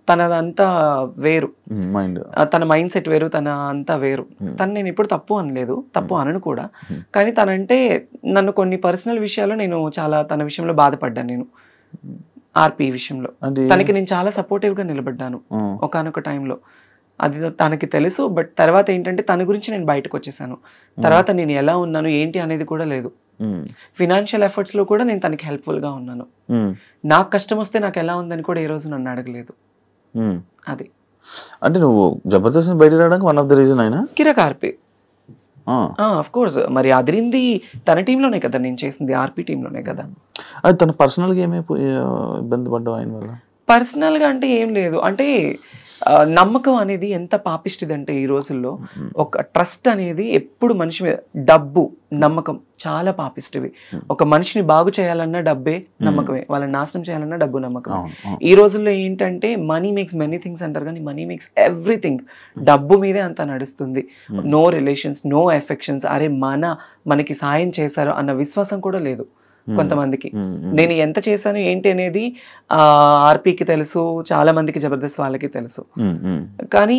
తనదంతా వేరు, తన మైండ్ సెట్ వేరు, తన అంతా వేరు. తను నేను ఎప్పుడు తప్పు అనలేదు, తప్పు అనను కూడా. కానీ తనంటే నన్ను కొన్ని పర్సనల్ విషయాల్లో నేను చాలా తన విషయంలో బాధపడ్డాను. నేను ఆర్పి విషయంలో తనకి నేను చాలా సపోర్టివ్ గా నిలబడ్డాను ఒకానొక టైంలో. అది తనకి తెలుసు. బట్ తర్వాత ఏంటంటే తన గురించి నేను బయటకు వచ్చేసాను. తర్వాత నేను ఎలా ఉన్నాను ఏంటి అనేది కూడా లేదు. ఫినాన్షియల్ ఎఫర్ట్స్ లో కూడా నేను తనకి హెల్ప్ఫుల్ గా ఉన్నాను. నాకు కష్టం వస్తే నాకు ఎలా ఉందని కూడా ఈ రోజు నన్ను అడగలేదు. అది అంటే నువ్వు జబర్దస్త్ బయట రావడానికి వన్ ఆఫ్ ద రీజన్ అయినా కిరాకార్పి. ఆఫ్ కోర్స్, మరి అదిరింది తన టీంలోనే కదా నేను చేసింది, ఆర్పి టీంలోనే కదా. అది తన పర్సనల్ గా ఏమైపోయి ఇబ్బంది పడ్డావు ఆయన వల్ల? పర్సనల్ గా అంటే ఏం లేదు. అంటే నమ్మకం అనేది ఎంత పాపిష్టిది అంటే ఈ రోజుల్లో ఒక ట్రస్ట్ అనేది ఎప్పుడు మనిషి మీద, డబ్బు నమ్మకం చాలా పాపిష్టివి. ఒక మనిషిని బాగు చేయాలన్నా డబ్బే నమ్మకమే, వాళ్ళని నాశనం చేయాలన్నా డబ్బు నమ్మకం. ఈ రోజుల్లో ఏంటంటే మనీ మేక్స్ మెనీ థింగ్స్ అంటారు, కానీ మనీ మేక్స్ ఎవ్రీథింగ్. డబ్బు మీదే అంతా నడుస్తుంది. No relations, no affections. అరే మనకి సాయం చేశారు అన్న విశ్వాసం కూడా లేదు కొంతమందికి. నేను ఎంత చేశాను ఏంటి అనేది ఆర్పీకి తెలుసు, చాలా మందికి జబర్దస్త్ వాళ్ళకి తెలుసు. కానీ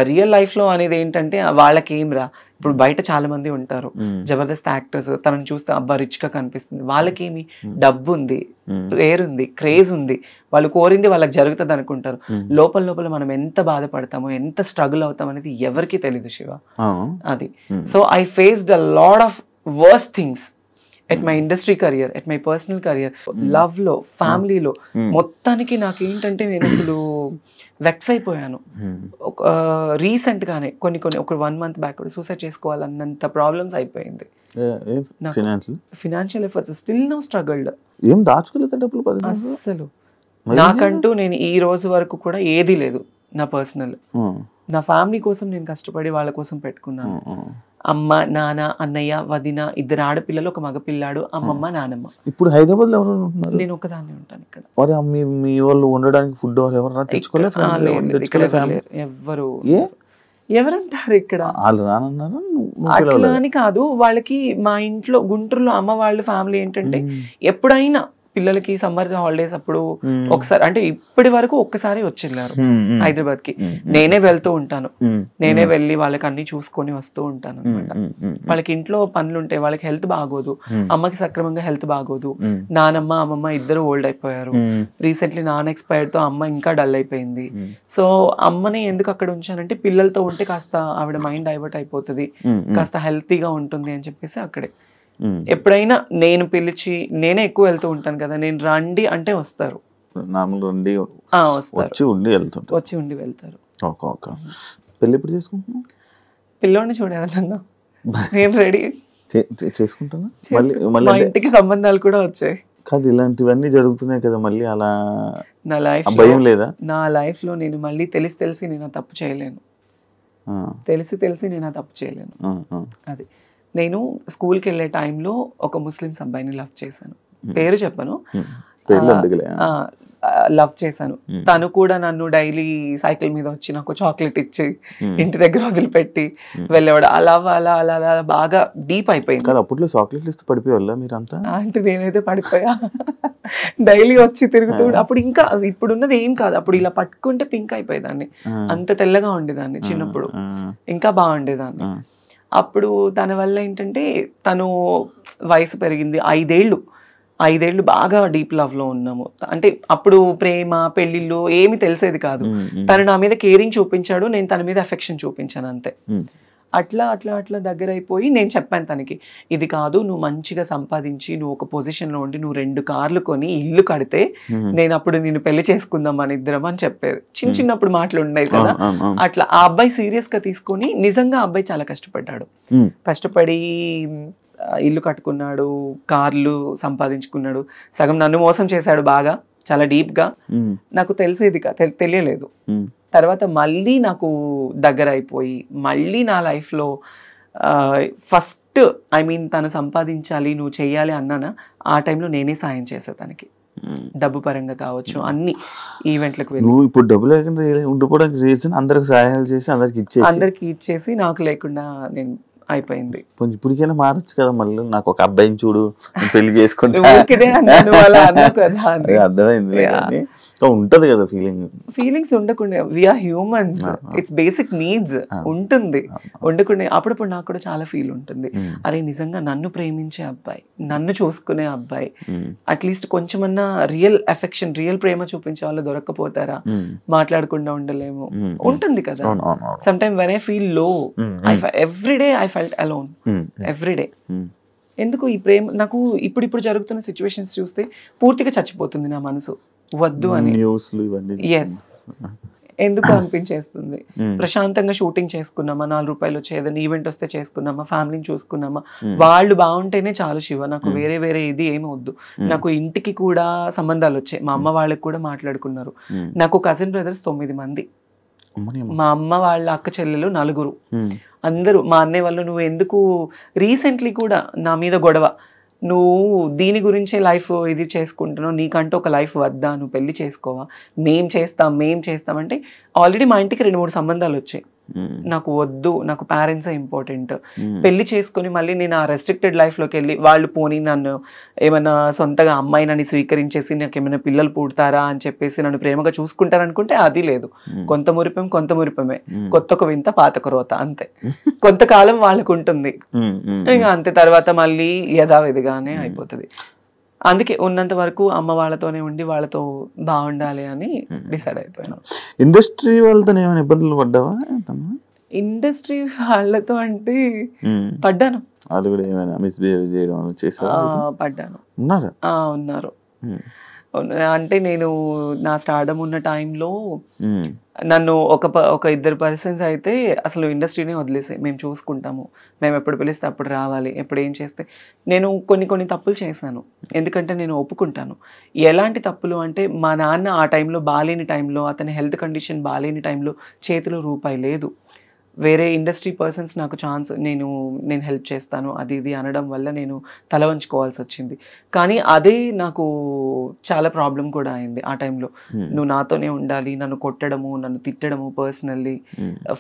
రియల్ లైఫ్ లో అనేది ఏంటంటే వాళ్ళకి ఏం రా, ఇప్పుడు బయట చాలా మంది ఉంటారు జబర్దస్త్ యాక్టర్స్, తనని చూస్తే అబ్బా రిచ్ గా కనిపిస్తుంది. వాళ్ళకేమి డబ్బు ఉంది, పేరుంది, క్రేజ్ ఉంది, వాళ్ళు కోరింది వాళ్ళకి జరుగుతుంది అనుకుంటారు. లోపల మనం ఎంత బాధపడతామో, ఎంత స్ట్రగుల్ అవుతాం అనేది ఎవరికి తెలీదు శివ. అది so I faced a lot of worst things at my industry career, at my personal career, love లో, ఫ్యామిలీలో. మొత్తానికి నాకు ఏంటంటే నేను అసలు వెక్స్ అయిపోయాను. రీసెంట్ గానే ఒక 1 month బ్యాక్ సూసైడ్ చేసుకోవాలన్నంత ప్రాబ్లమ్స్ అయిపోయింది. Financial efforts still no struggled. ఏం దాచుకోలేదు డబ్బులు అసలు. నాకంటూ నేను ఈ రోజు వరకు కూడా ఏది లేదు నా పర్సనల్. నా ఫ్యామిలీ కోసం నేను కష్టపడి వాళ్ళ కోసం పెట్టుకున్నాను. అమ్మ, నాన్న, అన్నయ్య, వదిన, 2 ఆడపిల్లలు, 1 మగపిల్లాడు, అమ్మమ్మ, నానమ్మ. ఇప్పుడు హైదరాబాద్ లో ఎవరు ఉంటున్నారు? నేను ఒకదాన్ని ఉంటాను ఇక్కడ. మీ వాళ్ళు ఉండడానికి ఫుడ్ ఎవరు తెచ్చుకోలేదు? ఎవరంటారు ఇక్కడ? అట్లా అని కాదు, వాళ్ళకి మా ఇంట్లో గుంటూరులో అమ్మ వాళ్ళ ఫ్యామిలీ ఏంటంటే ఎప్పుడైనా పిల్లలకి సమ్మర్ హాలిడేస్ అప్పుడు ఒకసారి, అంటే ఇప్పటి వరకు ఒక్కసారి వచ్చేళ్ళారు హైదరాబాద్ కి. నేనే వెళ్తూ ఉంటాను, నేనే వెళ్ళి వాళ్ళకి అన్ని చూసుకొని వస్తూ ఉంటాను అనమాట. వాళ్ళకి ఇంట్లో పనులు ఉంటాయి, వాళ్ళకి హెల్త్ బాగోదు, అమ్మకి సక్రమంగా హెల్త్ బాగోదు. నానమ్మ, అమ్మమ్మ ఇద్దరు ఓల్డ్ అయిపోయారు. రీసెంట్లీ నాన్న ఎక్స్పైర్డ్ తో అమ్మ ఇంకా డల్ అయిపోయింది. సో అమ్మని ఎందుకు అక్కడ ఉంచానంటే పిల్లలతో ఉంటే కాస్త ఆవిడ మైండ్ డైవర్ట్ అయిపోతుంది, కాస్త హెల్తీగా ఉంటుంది అని చెప్పేసి అక్కడే. ఎప్పుడైనా నేను పిలిచి, నేనే ఎక్కువ వెళ్తూ ఉంటాను కదా, నేను రండి అంటే వస్తారు, వచ్చి ఉండి వెళ్తారు. పిల్లోడిని చూడాలన్నా నేను రెడీ చేసుకుంటాను. మా ఇంటికి సంబంధాలు కూడా వచ్చాయి. కాదు, ఇలాంటివన్నీ జరుగుతున్నాయి కదా, మళ్ళీ అలా నా లైఫ్ భయం లేదా? నా లైఫ్ లో నేను మళ్ళీ తెలిసి నేను ఆ తప్పు చేయలేను. తెలిసి నేను ఆ తప్పు చేయలేను. అది నేను స్కూల్కి వెళ్ళే టైంలో ఒక ముస్లిమ్స్ అబ్బాయిని లవ్ చేశాను. పేరు చెప్పను, లవ్ చేశాను. తను కూడా నన్ను డైలీ సైకిల్ మీద వచ్చి నాకు చాక్లెట్ ఇచ్చి ఇంటి దగ్గర వదిలిపెట్టి వెళ్ళేవాడు. అలా అలా అలా అలా బాగా డీప్ అయిపోయింది. అప్పట్లో చాక్లెట్లు ఇస్తే పడిపోయేవాళ్ళ మీరంతా? అంటే నేనైతే పడిపోయా. డైలీ వచ్చి తిరుగుతూ, అప్పుడు ఇంకా ఇప్పుడున్నది ఏం కాదు, అప్పుడు ఇలా పట్టుకుంటే పింక్ అయిపోయేదాన్ని, అంత తెల్లగా ఉండేదాన్ని చిన్నప్పుడు, ఇంకా బాగుండేదాన్ని. అప్పుడు తన వల్ల ఏంటంటే తను వయసు పెరిగింది, 5 ఏళ్ళు బాగా డీప్ లవ్ లో ఉన్నాము. అంటే అప్పుడు ప్రేమ, పెళ్లిళ్ళు ఏమి తెలిసేది కాదు. తను నా మీద కేరింగ్ చూపించాడు, నేను తన మీద అఫెక్షన్ చూపించాను అంతే. అట్లా అట్లా అట్లా దగ్గర అయిపోయి నేను చెప్పాను తనకి, ఇది కాదు, నువ్వు మంచిగా సంపాదించి నువ్వు ఒక పొజిషన్ లో ఉండి నువ్వు 2 కార్లు కొని ఇల్లు కడితే నేను అప్పుడు నిన్ను పెళ్లి చేసుకుందాం మన ఇద్దరం అని చెప్పేది. చిన్నప్పుడు మాటలు ఉన్నాయి కదా అట్లా. ఆ అబ్బాయి సీరియస్ గా తీసుకొని, నిజంగా అబ్బాయి చాలా కష్టపడ్డాడు. కష్టపడి ఇల్లు కట్టుకున్నాడు, కార్లు సంపాదించుకున్నాడు, సగం నన్ను మోసం చేశాడు బాగా, చాలా డీప్గా. నాకు తెలిసేది తెలియలేదు. తర్వాత మళ్ళీ నాకు దగ్గర అయిపోయి మళ్ళీ నా లైఫ్లో ఫస్ట్ తను సంపాదించాలి, నువ్వు చెయ్యాలి అన్నానా, ఆ టైంలో నేనే సాయం చేసా తనకి, డబ్బు పరంగా కావచ్చు, అన్ని ఈవెంట్లకు వెళ్ళి. నువ్వు ఇప్పుడు డబ్బు లేకుండా ఉండిపోవడానికి రీజన్ అందరికి సహాయాలు చేసి అందరికి ఇచ్చేసి నాకు లేకుండా నేను అయిపోయింది. ఇప్పటికైనా మారచ్చు కదా, మళ్ళీ నాకు ఒక అబ్బాయిని చూడు, పెళ్లి చేసుకుంటే అర్థమైంది. ఉంటది కదా ఫీలింగ్స్ ఉండకుండా, we are humans, it's basic needs ఉంటుంది. ఉండకుండా అప్పుడప్పుడు నాకు కూడా చాలా ఫీల్ ఉంటుంది, అరే నిజంగా నన్ను ప్రేమించే అబ్బాయి, నన్ను చూసుకునే అబ్బాయి, అట్లీస్ట్ కొంచెమన్నా రియల్ అఫెక్షన్, రియల్ ప్రేమ చూపించే వాళ్ళు దొరక్కపోతారా, మాట్లాడకుండా ఉండలేము, ఉంటుంది కదా. Some time when I feel low, everyday I felt alone, everyday. ఎందుకు ఈ ప్రేమ నాకు ఇప్పుడు జరుగుతున్న సిచ్యువేషన్స్ చూస్తే పూర్తిగా చచ్చిపోతుంది నా మనసు, వద్దు అని. ఎస్, ఎందుకు అనిపించేస్తుంది. ప్రశాంతంగా షూటింగ్ చేసుకున్నామా, 4 రూపాయలు వచ్చే ఏదైనా ఈవెంట్ వస్తే చేసుకున్నామా, ఫ్యామిలీని చూసుకున్నామా, వాళ్ళు బాగుంటేనే చాలు శివ, నాకు వేరే ఇది ఏమి వద్దు. నాకు ఇంటికి కూడా సంబంధాలు వచ్చాయి, మా అమ్మ వాళ్ళకి కూడా మాట్లాడుకున్నారు. నాకు కజిన్ బ్రదర్స్ 9 మంది, మా అమ్మ వాళ్ళ అక్క చెల్లెలు 4, అందరూ. మా అన్నయ్య వాళ్ళు నువ్వు ఎందుకు, రీసెంట్లీ కూడా నా మీద గొడవ, నువ్వు దీని గురించే లైఫ్ ఇది చేసుకుంటున్నావు, నీకంటూ ఒక లైఫ్ వద్దా, నువ్వు పెళ్లి చేసుకోవా, మేం చేస్తాం అంటే ఆల్రెడీ మా ఇంటికి 2-3 సంబంధాలు వచ్చాయి. నాకు వద్దు, నాకు పేరెంట్సే ఇంపార్టెంట్. పెళ్లి చేసుకుని మళ్ళీ నేను ఆ రెస్ట్రిక్టెడ్ లైఫ్లోకి వెళ్ళి వాళ్ళు పోనీ నన్ను ఏమైనా సొంతగా అమ్మాయి నన్ను స్వీకరించేసి నాకు ఏమైనా పిల్లలు పుడతారా అని చెప్పేసి నన్ను ప్రేమగా చూసుకుంటారనుకుంటే అది లేదు. కొంత మురిపమే, కొత్తకు వింత పాతకు రోత, అంతే. కొంతకాలం వాళ్ళకు ఉంటుంది, ఇంకా అంతే. తర్వాత మళ్ళీ యథావిధిగానే అయిపోతుంది. అందుకే ఉన్నంత వరకు అమ్మ వాళ్ళతోనే ఉండి వాళ్ళతో బాగుండాలి అని డిసైడ్ అయిపోయాను. ఇండస్ట్రీ వాళ్ళతో ఏమైనా ఇబ్బందులు పడ్డావా? ఇండస్ట్రీ వాళ్ళతో అంటే పడ్డాను, పడ్డాను. ఉన్నారు. అంటే నేను నా స్టార్డమ్ ఉన్న టైంలో నన్ను ఒక 2 పర్సన్స్ అయితే అసలు ఇండస్ట్రీనే వదిలేసాయి, మేము చూసుకుంటాము, మేము ఎప్పుడు పిలిస్తే అప్పుడు రావాలి, ఎప్పుడు ఏం చేస్తే. నేను కొన్ని తప్పులు చేశాను, ఎందుకంటే నేను ఒప్పుకుంటాను. ఎలాంటి తప్పులు అంటే, మా నాన్న ఆ టైంలో బాలేని టైంలో, అతని హెల్త్ కండిషన్ బాలేని టైంలో చేతిలో రూపాయి లేదు. వేరే ఇండస్ట్రీ పర్సన్స్ నాకు ఛాన్స్, నేను హెల్ప్ చేస్తాను అది ఇది అనడం వల్ల నేను తల వంచుకోవాల్సి వచ్చింది. కానీ అదే నాకు చాలా ప్రాబ్లం కూడా అయింది ఆ టైంలో. నువ్వు నాతోనే ఉండాలి, నన్ను కొట్టడము, నన్ను తిట్టడము, పర్సనల్లీ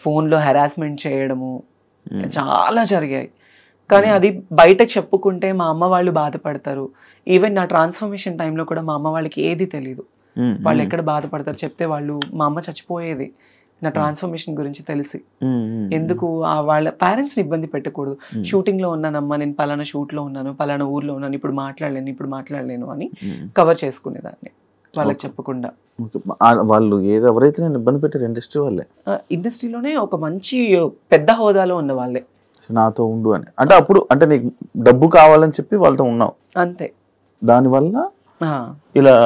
ఫోన్లో హెరాస్మెంట్ చేయడము చాలా జరిగాయి. కానీ అది బయట చెప్పుకుంటే మా అమ్మ వాళ్ళు బాధపడతారు. ఈవెన్ నా ట్రాన్స్ఫర్మేషన్ టైంలో కూడా మా అమ్మ వాళ్ళకి ఏది తెలీదు, వాళ్ళు ఎక్కడ బాధపడతారు చెప్తే. వాళ్ళు, మా అమ్మ చచ్చిపోయేది నా ట్రాన్స్ఫర్మేషన్ గురించి తెలిసి. ఎందుకు వాళ్ళ పేరెంట్స్ని ఇబ్బంది పెట్టకూడదు. షూటింగ్లో ఉన్నానమ్మా, నేను పలానా షూట్లో ఉన్నాను, పలానా ఊర్లో ఉన్నాను, ఇప్పుడు మాట్లాడలేను అని కవర్ చేసుకునేదాన్ని వాళ్ళకి చెప్పకుండా. వాళ్ళు ఎవరైతే నేను ఇబ్బంది పెట్టారు ఇండస్ట్రీ వాళ్ళే, ఇండస్ట్రీలోనే ఒక మంచి పెద్ద హోదాలో ఉన్న వాళ్ళే నాతో ఉండు అని. అంటే అప్పుడు అంటే నీకు డబ్బు కావాలని చెప్పి వాళ్ళతో ఉన్నావు అంతే, దానివల్ల ఇలా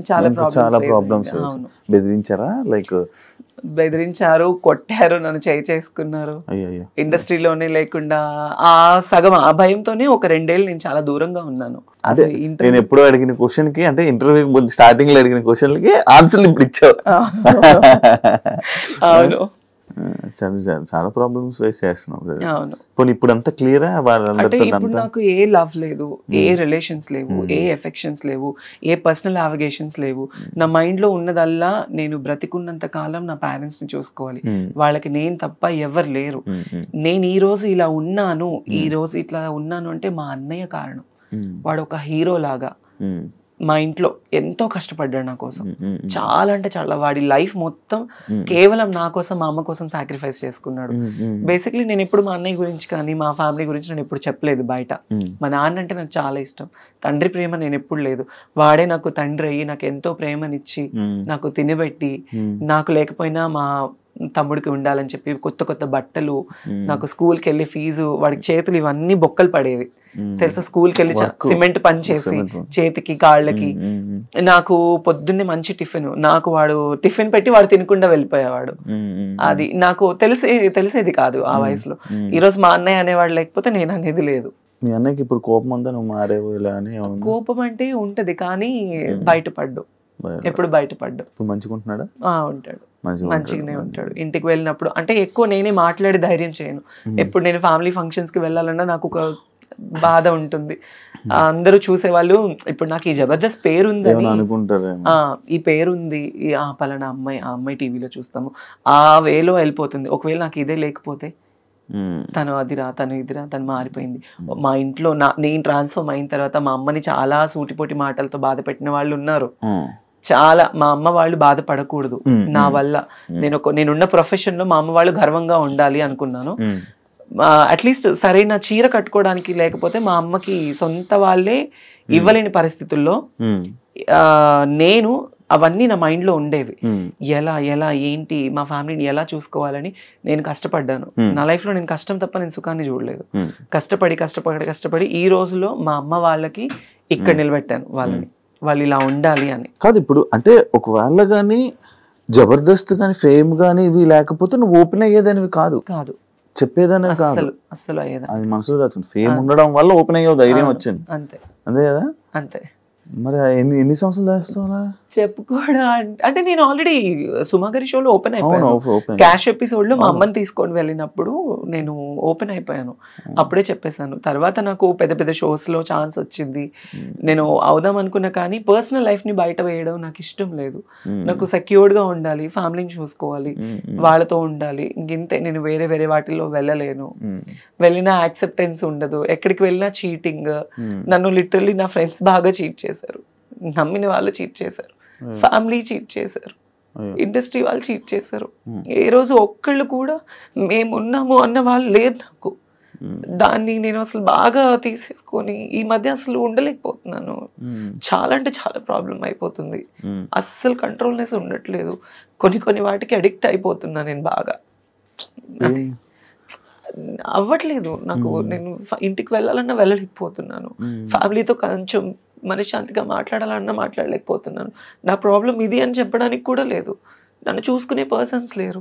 చాలా ప్రాబ్లమ్స్. బెదిరించారా? బెదిరించారు, కొట్టారు, నన్ను చేసుకున్నారు. ఇండస్ట్రీలోనే లేకుండా ఆ సగం ఆ భయంతోనే ఒక 2 ఏళ్ళు నేను చాలా దూరంగా ఉన్నాను. అదే నేను ఎప్పుడు అడిగిన క్వశ్చన్ కి, అంటే ఇంటర్వ్యూ స్టార్టింగ్ లో అడిగిన క్వశ్చన్లకి ఆన్సర్లు ఇప్పుడు ఇచ్చావు. అవును, చాలా ప్రాబ్లమ్స్ ఫేస్ చేస్తున్నావు. ఇప్పుడు అంతా క్లియరా? ఇప్పుడు నాకు ఏ లవ్ లేదు, ఏ రిలేషన్స్ లేవు, ఏ ఎఫెక్షన్స్ లేవు, ఏ పర్సనల్ అలిగేషన్స్ లేవు. నా మైండ్ లో ఉన్నదల్లా నేను బ్రతికున్నంత కాలం నా పేరెంట్స్ ని చూసుకోవాలి, వాళ్ళకి నేను తప్ప ఎవరు లేరు. నేను ఈ రోజు ఇలా ఉన్నాను, ఈ రోజు ఇట్లా ఉన్నాను అంటే మా అన్నయ్య కారణం. వాడు ఒక హీరో లాగా మా ఇంట్లో ఎంతో కష్టపడ్డాడు నా కోసం, చాలా అంటే చాలా. వాడి లైఫ్ మొత్తం కేవలం నా కోసం, మా అమ్మ కోసం సాక్రిఫైస్ చేసుకున్నాడు. బేసిక్లీ నేను ఎప్పుడు మా అన్నయ్య గురించి కానీ మా ఫ్యామిలీ గురించి నేను ఎప్పుడు చెప్పలేదు బయట. మా నాన్న అంటే నాకు చాలా ఇష్టం, తండ్రి ప్రేమ నేను ఎప్పుడు లేదు. వాడే నాకు తండ్రి అయ్యి నాకు ఎంతో ప్రేమనిచ్చి, నాకు తినబెట్టి, నాకు లేకపోయినా మా తమ్ముడికి ఉండాలని చెప్పి కొత్త బట్టలు, నాకు స్కూల్కి వెళ్ళి ఫీజు, వాడికి చేతులు ఇవన్నీ బొక్కలు పడేవి తెలుసా. స్కూల్కి వెళ్ళి సిమెంట్ పని చేసి చేతికి కాళ్ళకి, నాకు పొద్దున్నే మంచి టిఫిన్, నాకు వాడు టిఫిన్ పెట్టి వాడు తినకుండా వెళ్ళిపోయేవాడు. అది నాకు తెలిసేది కాదు ఆ వయసులో. ఈరోజు మా అన్నయ్య అనేవాడు లేకపోతే నేను అనేది లేదు. మీ అన్నకి ఇప్పుడు కోపం అంతా నువ్వు మారేవు ఇలా అని ఏమన్నా? కోపం అంటే ఉంటది కానీ బయటపడ్డు, ఎప్పుడు బయటపడ్డు. ఇప్పుడు మంచిగుంటున్నాడా? ఉంటాడు, మంచిగానే ఉంటాడు. ఇంటికి వెళ్ళినప్పుడు అంటే ఎక్కువ నేనే మాట్లాడి ధైర్యం చేయను. ఎప్పుడు నేను ఫ్యామిలీ ఫంక్షన్స్ కి వెళ్ళాలన్నా నాకు ఒక బాధ ఉంటుంది. అందరూ చూసేవాళ్ళు ఇప్పుడు నాకు ఈ జబర్దస్త్ పేరు ఉందని అనుకుంటారు, ఈ పేరుంది, ఆ పలానా అమ్మాయి, ఆ అమ్మాయి టీవీలో చూస్తాము, ఆ వేలో వెళ్ళిపోతుంది. ఒకవేళ నాకు ఇదే లేకపోతే తను అదిరా, తను ఇదిరా, తను మారిపోయింది. మా ఇంట్లో నేను ట్రాన్స్ఫర్మ్ అయిన తర్వాత మా అమ్మని చాలా సూటిపోటి మాటలతో బాధ పెట్టిన వాళ్ళు ఉన్నారు. చాలా మా అమ్మ వాళ్ళు బాధపడకూడదు నా వల్ల. నేనున్న ప్రొఫెషన్ లో మా అమ్మ వాళ్ళు గర్వంగా ఉండాలి అనుకున్నాను. అట్లీస్ట్ సరైన చీర కట్టుకోవడానికి లేకపోతే మా అమ్మకి సొంత వాళ్ళే ఇవ్వలేని పరిస్థితుల్లో నేను అవన్నీ నా మైండ్ లో ఉండేవి. ఎలా ఎలా ఏంటి మా ఫ్యామిలీని ఎలా చూసుకోవాలని నేను కష్టపడ్డాను. నా లైఫ్ లో నేను కష్టం తప్ప నేను సుఖాన్ని చూడలేదు. కష్టపడి ఈ రోజులో మా అమ్మ వాళ్ళకి ఇక్కడ నిలబెట్టాను వాళ్ళని, వాళ్ళు ఇలా ఉండాలి అని. కాదు ఇప్పుడు అంటే ఒకవేళ కానీ జబర్దస్త్ కానీ ఫేమ్ కానీ ఇది లేకపోతే నువ్వు ఓపెన్ అయ్యేదానివి కాదు, చెప్పేదానే కాదు, అస్సలు అయ్యేదా. అది మనసులో దాచుకుంది. ఫేమ్ ఉండడం వల్ల ఓపెన్ అయ్యే ధైర్యం వచ్చింది, అంతే కదా. అంతే. మరి ఎన్ని సంవత్సరాలు చేస్తావా చెప్పుకోవడం అంటే నేను ఆల్రెడీ సుమాగరి షోలో ఓపెన్ అయిపోయాను. క్యాష్ ఎపిసోడ్ లో మా అమ్మని తీసుకొని వెళ్ళినప్పుడు నేను ఓపెన్ అయిపోయాను, అప్పుడే చెప్పేశాను. తర్వాత నాకు పెద్ద పెద్ద షోస్ లో ఛాన్స్ వచ్చింది, నేను అవుదాం అనుకున్నా. కానీ పర్సనల్ లైఫ్ ని బయట వేయడం నాకు ఇష్టం లేదు. నాకు సెక్యూర్డ్ గా ఉండాలి, ఫ్యామిలీని చూసుకోవాలి, వాళ్ళతో ఉండాలి. ఇంతే, నేను వేరే వేరే వాటిల్లో వెళ్ళలేను. వెళ్ళినా యాక్సెప్టెన్స్ ఉండదు, ఎక్కడికి వెళ్ళినా చీటింగ్. నన్ను లిటరల్లీ నా ఫ్రెండ్స్ బాగా చీట్ చేశారు, నమ్మిన వాళ్ళు చీట్ చేశారు, ఫ్యామిలీ చీట్ చేశారు, ఇండస్ట్రీ వాళ్ళు చీట్ చేశారు. ఏ రోజు ఒక్కళ్ళు కూడా మేమున్నాము అన్న వాళ్ళు లేరు నాకు. దాన్ని నేను అసలు బాగా తీసేసుకొని ఈ మధ్య అసలు ఉండలేకపోతున్నాను. చాలా అంటే చాలా ప్రాబ్లం అయిపోతుంది, అస్సలు కంట్రోల్నెస్ ఉండట్లేదు. కొన్ని వాటికి అడిక్ట్ అయిపోతున్నా నేను బాగా. అవ్వట్లేదు నాకు, నేను ఇంటికి వెళ్ళాలన్నా వెళ్ళలేకపోతున్నాను, ఫ్యామిలీతో కొంచెం మనశ్శాంతిగా మాట్లాడాలన్నా మాట్లాడలేకపోతున్నాను. నా ప్రాబ్లం ఇది అని చెప్పడానికి కూడా లేదు, నన్ను చూసుకునే పర్సన్స్ లేరు.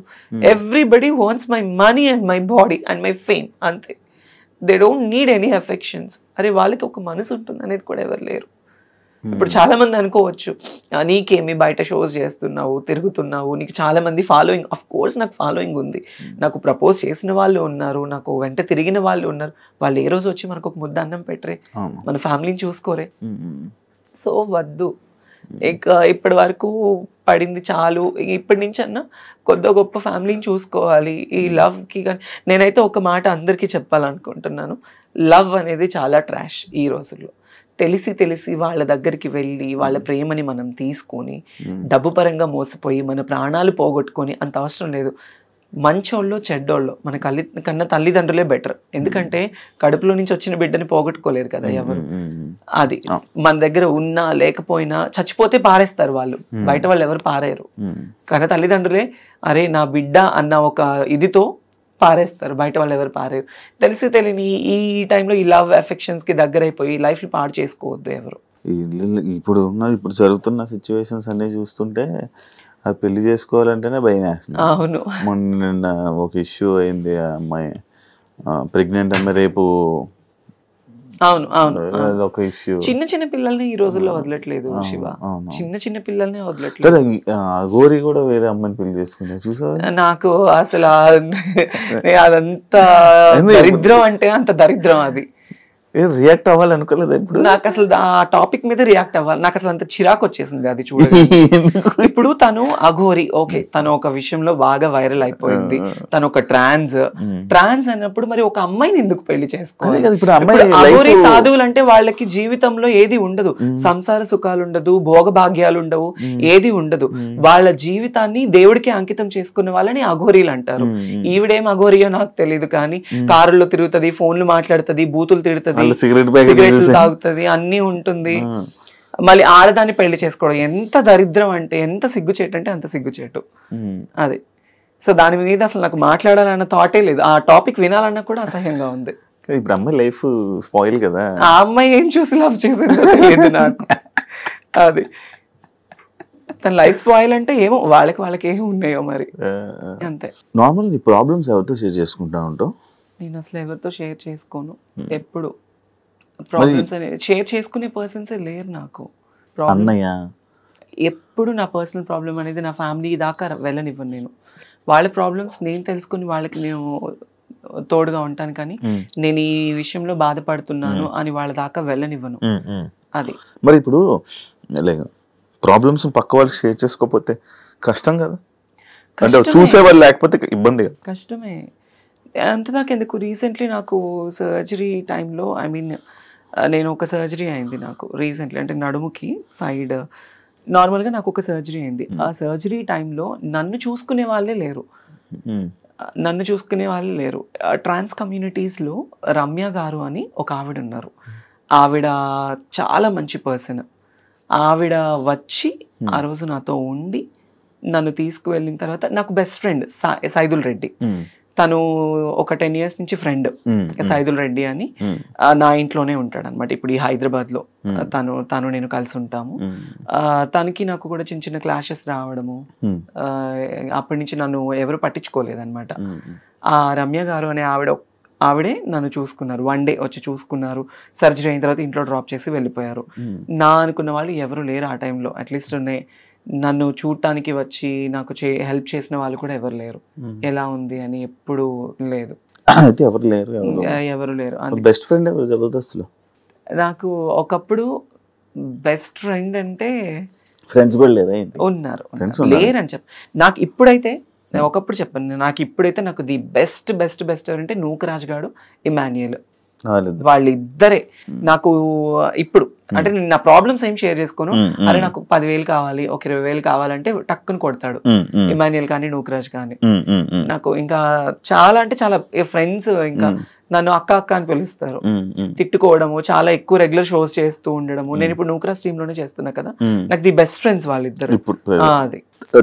Everybody wants my money and my body and my fame, అంతే. They don't need any affections. అరే వాళ్ళకి ఒక మనసు ఉంటుంది అనేది కూడా ఎవరు లేరు. ఇప్పుడు చాలా మంది అనుకోవచ్చు, నీకేమి బయట షోస్ చేస్తున్నావు, తిరుగుతున్నావు, నీకు చాలా మంది ఫాలోయింగ్. అఫ్ కోర్స్ నాకు ఫాలోయింగ్ ఉంది, నాకు ప్రపోజ్ చేసిన వాళ్ళు ఉన్నారు, నాకు వెంట తిరిగిన వాళ్ళు ఉన్నారు. వాళ్ళు ఏ రోజు వచ్చి మనకు ఒక ముద్ద అన్నం పెట్టరే, మన ఫ్యామిలీని చూసుకోరే. సో వద్దు, ఇక ఇప్పటి వరకు పడింది చాలు. ఇప్పటి నుంచి అన్నా కొద్ది గొప్ప ఫ్యామిలీని చూసుకోవాలి. ఈ లవ్కి కానీ నేనైతే ఒక మాట అందరికీ చెప్పాలనుకుంటున్నాను, లవ్ అనేది చాలా ట్రాష్ ఈ రోజుల్లో. తెలిసి వాళ్ళ దగ్గరికి వెళ్ళి వాళ్ళ ప్రేమని మనం తీసుకొని డబ్బు పరంగా మోసపోయి మన ప్రాణాలు పోగొట్టుకొని అంత అవసరం లేదు. మంచోళ్ళు చెడ్డోళ్ళు మన కన్నా తల్లిదండ్రులే బెటర్. ఎందుకంటే కడుపులో నుంచి వచ్చిన బిడ్డని పోగొట్టుకోలేరు కదా ఎవరు. అది మన దగ్గర ఉన్నా లేకపోయినా చచ్చిపోతే పారేస్తారు వాళ్ళు, బయట వాళ్ళు ఎవరు పారేయరు. కన్నా తల్లిదండ్రులే అరే నా బిడ్డ అన్న ఒక ఇదితో పారేస్తారు, బయట వాళ్ళు ఎవరు పారేరు. తెలియని ఈ టైంలో ఈ లవ్ అఫెక్షన్స్ కి దగ్గర అయిపోయి లైఫ్ ని పాడు చేసుకోవద్దు ఎవరు. ఇప్పుడు జరుగుతున్న సిచ్యువేషన్స్ అన్ని చూస్తుంటే అది పెళ్లి చేసుకోవాలంటేనే భయం వేస్తుంది. అవును, మొన్న ఒక ఇష్యూ అయింది, ఆ అమ్మాయి ప్రెగ్నెంట్ అమ్మాయి రేపు. అవును అవును, ఒక ఇష్యూ. చిన్న పిల్లల్ని ఈ రోజుల్లో వదలట్లేదు శివ, చిన్న పిల్లల్ని వదలట్లేదు. గోరి కూడా వేరే అమ్మాయిని పెళ్లి చేసుకున్నా చూసా. నాకు అసలు అదంతా దరిద్రం అంటే అంత దరిద్రం. అది రియాక్ట్ అవ్వాలి అనుకోలేదు ఇప్పుడు. నాకు అసలు ఆ టాపిక్ మీద రియాక్ట్ అవ్వాలి, నాకు అసలు అంత చిరాకు వచ్చేసింది అది చూడండి. ఇప్పుడు తను అఘోరి, ఓకే, తను ఒక విషయంలో బాగా వైరల్ అయిపోయింది, తను ఒక ట్రాన్స్ అన్నప్పుడు మరి ఒక అమ్మాయిని ఎందుకు పెళ్లి చేసుకోవాలి? అఘోరి సాధువులు అంటే వాళ్ళకి జీవితంలో ఏది ఉండదు, సంసార సుఖాలు ఉండదు, భోగభాగ్యాలు ఉండవు, ఏది ఉండదు. వాళ్ళ జీవితాన్ని దేవుడికి అంకితం చేసుకున్న వాళ్ళని అఘోరీలు అంటారు. ఈవిడేం అఘోరియో నాకు తెలియదు, కానీ కారులో తిరుగుతుంది, ఫోన్లు మాట్లాడుతుంది, బూతులు తిడుతుంది, సిగరెట్లు తాగుతుంది, అన్ని ఉంటుంది. మళ్ళీ ఆడదాన్ని పెళ్లి చేసుకోవడం ఎంత దరిద్రం అంటే, ఎంత సిగ్గుచేటు అంటే అంత సిగ్గుచేటు అది. సో దాని మీద అసలు నాకు మాట్లాడాలన్న థాటే లేదు, ఆ టాపిక్ వినాలన్నా కూడా అసహ్యంగా ఉంది. ఇప్పుడు అమ్మాయి లైఫ్ స్పాయిల్ కదా, ఆ అమ్మాయి ఏం చూసి లవ్ చేసిందో తెలియదు నాకు. అది తన లైఫ్ స్పాయిల్ అంటే ఏమో వాళ్ళకి ఏమి ఉన్నాయో మరి, అంతే. నార్మల్ నీ ప్రాబ్లమ్స్ ఎవరితో షేర్ చేసుకుంటా ఉంటావు? నేను అసలు ఎవరితో షేర్ చేసుకోను ఎప్పుడు. ప్రాబ్లమ్స్ అనేది షేర్ చేసుకునే పర్సన్సే లేరు నాకు. అన్నయ్య ఎప్పుడు నా పర్సనల్ ప్రాబ్లం అనేది నా ఫ్యామిలీ దాకా వెళ్ళనివ్వను నేను. వాళ్ళ ప్రాబ్లమ్స్ నేను తెలుసుకుని వాళ్ళకి నేను తోడుగా ఉంటాను, కానీ నేను ఈ విషయంలో బాధపడుతున్నాను అని వాళ్ళ దాకా వెళ్ళనివ్వను. అది మరి ఇప్పుడు ప్రాబ్లమ్స్ పక్క వాళ్ళకి షేర్ చేసుకోకపోతే కష్టం కదా, అంటే చూసేవాళ్ళు లేకపోతే ఇబ్బంది కదా. కష్టమే. అంతదాకా ఎందుకు, రీసెంట్లీ నాకు సర్జరీ టైంలో నేను ఒక సర్జరీ అయింది నాకు రీసెంట్లీ, అంటే నడుముకి సైడ్ నార్మల్గా నాకు ఒక సర్జరీ అయింది. ఆ సర్జరీ టైంలో నన్ను చూసుకునే వాళ్ళే లేరు. ట్రాన్స్ కమ్యూనిటీస్లో రమ్య గారు అని ఒక ఆవిడ ఉన్నారు. ఆవిడ చాలా మంచి పర్సన్. ఆవిడ వచ్చి ఆ రోజు నాతో ఉండి నన్ను తీసుకువెళ్ళిన తర్వాత నాకు బెస్ట్ ఫ్రెండ్ సైదుల్ రెడ్డి, తను ఒక 10 years నుంచి ఫ్రెండ్ సైదుల్ రెడ్డి అని, నా ఇంట్లోనే ఉంటాడు అనమాట. ఇప్పుడు ఈ హైదరాబాద్ లో తను నేను కలిసి ఉంటాము. తనకి నాకు కూడా చిన్న చిన్న క్లాషెస్ రావడము, అప్పటి నుంచి నన్ను ఎవరు పట్టించుకోలేదన్నమాట. ఆ రమ్య గారు అనే ఆవిడే నన్ను చూసుకున్నారు. 1 day వచ్చి చూసుకున్నారు. సర్జరీ అయిన తర్వాత ఇంట్లో డ్రాప్ చేసి వెళ్ళిపోయారు. నా అనుకున్న వాళ్ళు ఎవరు లేరు ఆ టైంలో. అట్లీస్ట్ నన్ను చూడటానికి వచ్చి నాకు హెల్ప్ చేసిన వాళ్ళు కూడా ఎవరు లేరు. ఎలా ఉంది అని ఎప్పుడు లేదు. ఎవరు లేరు. బెస్ట్ ఫ్రెండ్ ఎవరు జబర్దస్త్లో? నాకు ఒకప్పుడు బెస్ట్ ఫ్రెండ్ అంటే ఫ్రెండ్స్ కూడా లేదా? ఉన్నారు, లేరని చెప్పి నాకు ఇప్పుడైతే ఒకప్పుడు చెప్పాను. నాకు ఇప్పుడైతే నాకు ది బెస్ట్ బెస్ట్ బెస్ట్ ఎవరంటే నూకరాజ్ గాడు, ఇమాన్యుయల్, వాళ్ళిద్దరే నాకు ఇప్పుడు. అంటే నేను నా ప్రాబ్లమ్స్ ఏం షేర్ చేసుకోను. అరే నాకు 10,000 కావాలి, ఒక 20,000 కావాలంటే టక్కుని కొడతాడు ఇమాన్యుయల్ కానీ నూకరాజ్ కానీ. నాకు ఇంకా చాలా అంటే చాలా ఫ్రెండ్స్, ఇంకా నన్ను అక్క అక్క అని పిలుస్తారు. తిట్టుకోవడము, చాలా ఎక్కువ రెగ్యులర్ షోస్ చేస్తూ ఉండడము. నేను ఇప్పుడు నూకరాజ్ టీమ్ లోనే చేస్తున్నా కదా, నాకు ది బెస్ట్ ఫ్రెండ్స్ వాళ్ళిద్దరు. అది